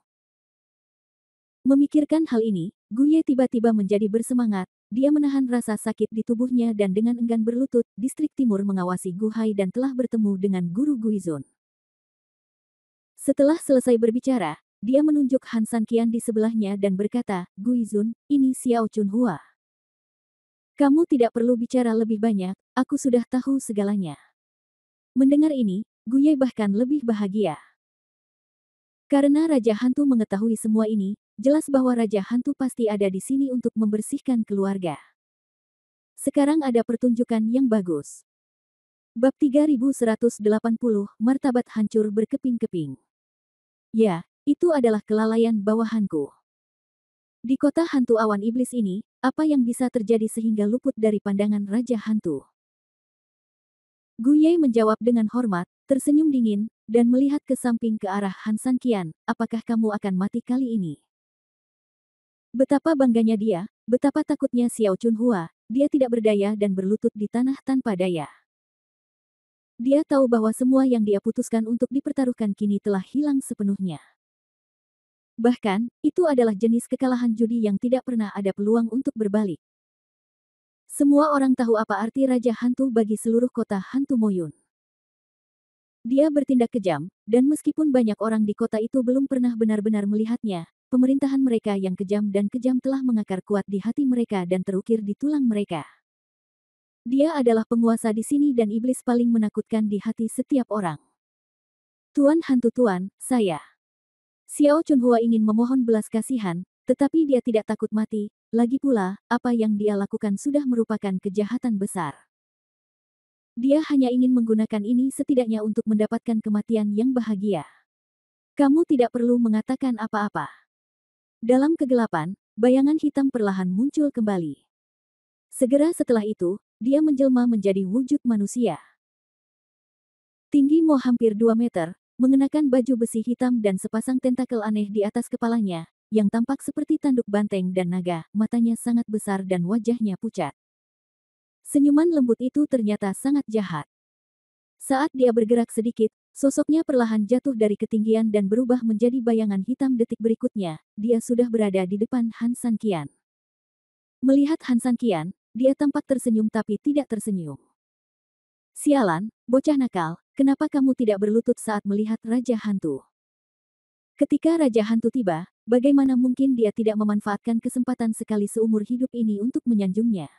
Memikirkan hal ini, Gu Ye tiba-tiba menjadi bersemangat, dia menahan rasa sakit di tubuhnya dan dengan enggan berlutut, distrik timur mengawasi Gu Hai dan telah bertemu dengan guru Guizun. Setelah selesai berbicara, dia menunjuk Han Sanqian di sebelahnya dan berkata, Guizun, ini Xiao Chunhua. Kamu tidak perlu bicara lebih banyak, aku sudah tahu segalanya. Mendengar ini, Gu Ye bahkan lebih bahagia. Karena Raja Hantu mengetahui semua ini, jelas bahwa Raja Hantu pasti ada di sini untuk membersihkan keluarga. Sekarang ada pertunjukan yang bagus. Bab 3180, Martabat Hancur Berkeping-keping. Ya, itu adalah kelalaian bawahanku. Di kota hantu awan iblis ini, apa yang bisa terjadi sehingga luput dari pandangan Raja Hantu? Gu Ye menjawab dengan hormat, tersenyum dingin, dan melihat ke samping ke arah Han Sanqian, apakah kamu akan mati kali ini? Betapa bangganya dia, betapa takutnya Xiao Chunhua, dia tidak berdaya dan berlutut di tanah tanpa daya. Dia tahu bahwa semua yang dia putuskan untuk dipertaruhkan kini telah hilang sepenuhnya. Bahkan, itu adalah jenis kekalahan judi yang tidak pernah ada peluang untuk berbalik. Semua orang tahu apa arti Raja Hantu bagi seluruh kota Hantu Moyun. Dia bertindak kejam, dan meskipun banyak orang di kota itu belum pernah benar-benar melihatnya, pemerintahan mereka yang kejam dan kejam telah mengakar kuat di hati mereka dan terukir di tulang mereka. Dia adalah penguasa di sini dan iblis paling menakutkan di hati setiap orang. Tuan Hantu Tuan, saya. Xiao Chunhua ingin memohon belas kasihan, tetapi dia tidak takut mati. Lagi pula, apa yang dia lakukan sudah merupakan kejahatan besar. Dia hanya ingin menggunakan ini setidaknya untuk mendapatkan kematian yang bahagia. Kamu tidak perlu mengatakan apa-apa. Dalam kegelapan, bayangan hitam perlahan muncul kembali. Segera setelah itu, dia menjelma menjadi wujud manusia. Tinggi Mo hampir 2 meter, mengenakan baju besi hitam dan sepasang tentakel aneh di atas kepalanya, yang tampak seperti tanduk banteng dan naga, matanya sangat besar dan wajahnya pucat. Senyuman lembut itu ternyata sangat jahat. Saat dia bergerak sedikit, sosoknya perlahan jatuh dari ketinggian dan berubah menjadi bayangan hitam detik berikutnya, dia sudah berada di depan Han Sanqian. Melihat Han Sanqian, dia tampak tersenyum tapi tidak tersenyum. Sialan, bocah nakal, kenapa kamu tidak berlutut saat melihat Raja Hantu? Ketika Raja Hantu tiba, bagaimana mungkin dia tidak memanfaatkan kesempatan sekali seumur hidup ini untuk menyanjungnya?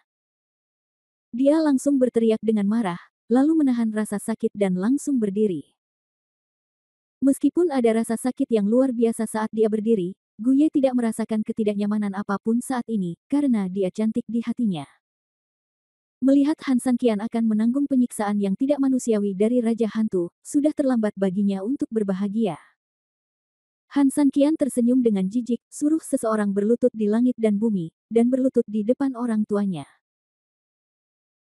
Dia langsung berteriak dengan marah, lalu menahan rasa sakit dan langsung berdiri. Meskipun ada rasa sakit yang luar biasa saat dia berdiri, Guye tidak merasakan ketidaknyamanan apapun saat ini, karena dia cantik di hatinya. Melihat Han Sanqian akan menanggung penyiksaan yang tidak manusiawi dari Raja Hantu, sudah terlambat baginya untuk berbahagia. Han Sanqian tersenyum dengan jijik, suruh seseorang berlutut di langit dan bumi, dan berlutut di depan orang tuanya.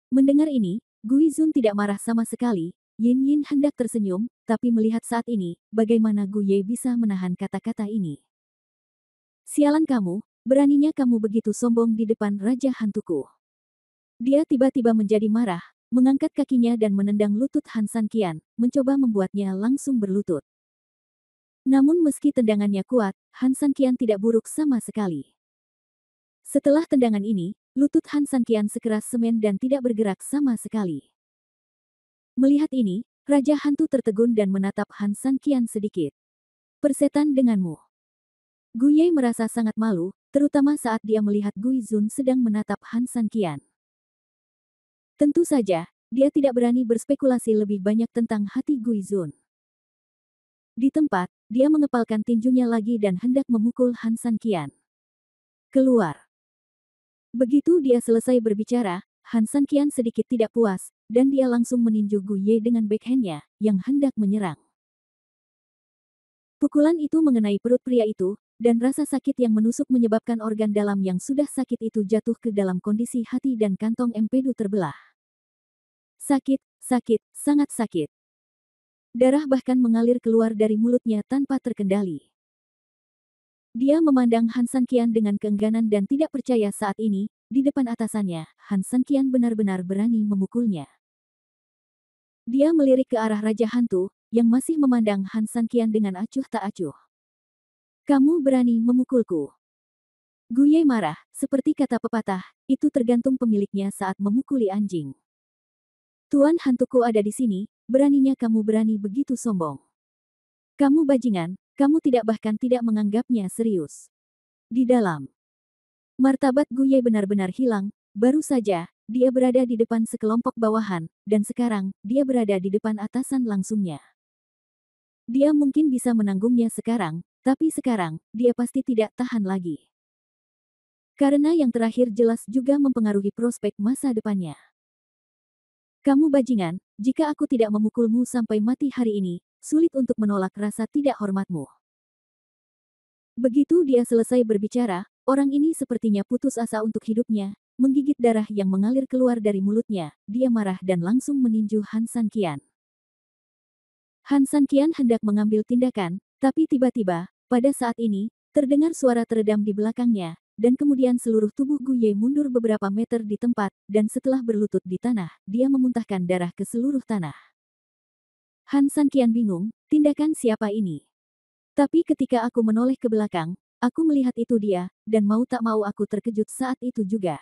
Mendengar ini, Gui Zun tidak marah sama sekali. Yin Yin hendak tersenyum, tapi melihat saat ini, bagaimana Guye bisa menahan kata-kata ini. Sialan kamu, beraninya kamu begitu sombong di depan Raja Hantuku. Dia tiba-tiba menjadi marah, mengangkat kakinya dan menendang lutut Han Sanqian, mencoba membuatnya langsung berlutut. Namun meski tendangannya kuat, Han Sanqian tidak buruk sama sekali. Setelah tendangan ini, lutut Han Sanqian sekeras semen dan tidak bergerak sama sekali. Melihat ini, Raja Hantu tertegun dan menatap Han Sanqian sedikit. Persetan denganmu. Guye merasa sangat malu, terutama saat dia melihat Gui Zun sedang menatap Han Sanqian. Tentu saja, dia tidak berani berspekulasi lebih banyak tentang hati Gui Zun. Di tempat, dia mengepalkan tinjunya lagi dan hendak memukul Han Sanqian. Keluar. Begitu dia selesai berbicara, Han Sanqian sedikit tidak puas, dan dia langsung meninju Guye dengan backhand-nya, yang hendak menyerang. Pukulan itu mengenai perut pria itu, dan rasa sakit yang menusuk menyebabkan organ dalam yang sudah sakit itu jatuh ke dalam kondisi hati dan kantong empedu terbelah. Sakit, sakit, sangat sakit. Darah bahkan mengalir keluar dari mulutnya tanpa terkendali. Dia memandang Han Sanqian dengan keengganan dan tidak percaya saat ini, di depan atasannya, Han Sanqian benar-benar berani memukulnya. Dia melirik ke arah Raja Hantu, yang masih memandang Han Sanqian dengan acuh tak acuh. Kamu berani memukulku? Guye marah, seperti kata pepatah, itu tergantung pemiliknya saat memukuli anjing. Tuan hantuku ada di sini, beraninya kamu berani begitu sombong. Kamu bajingan, kamu bahkan tidak menganggapnya serius. Di dalam martabat Guye benar-benar hilang, baru saja, dia berada di depan sekelompok bawahan, dan sekarang, dia berada di depan atasan langsungnya. Dia mungkin bisa menanggungnya sekarang, tapi sekarang, dia pasti tidak tahan lagi. Karena yang terakhir jelas juga mempengaruhi prospek masa depannya. Kamu bajingan, jika aku tidak memukulmu sampai mati hari ini, sulit untuk menolak rasa tidak hormatmu. Begitu dia selesai berbicara, orang ini sepertinya putus asa untuk hidupnya, menggigit darah yang mengalir keluar dari mulutnya, dia marah dan langsung meninju Han Sanqian. Han Sanqian hendak mengambil tindakan, tapi tiba-tiba, pada saat ini, terdengar suara teredam di belakangnya, dan kemudian seluruh tubuh Guye mundur beberapa meter di tempat, dan setelah berlutut di tanah, dia memuntahkan darah ke seluruh tanah. Han Sanqian bingung, tindakan siapa ini? Tapi ketika aku menoleh ke belakang, aku melihat itu dia, dan mau tak mau aku terkejut saat itu juga.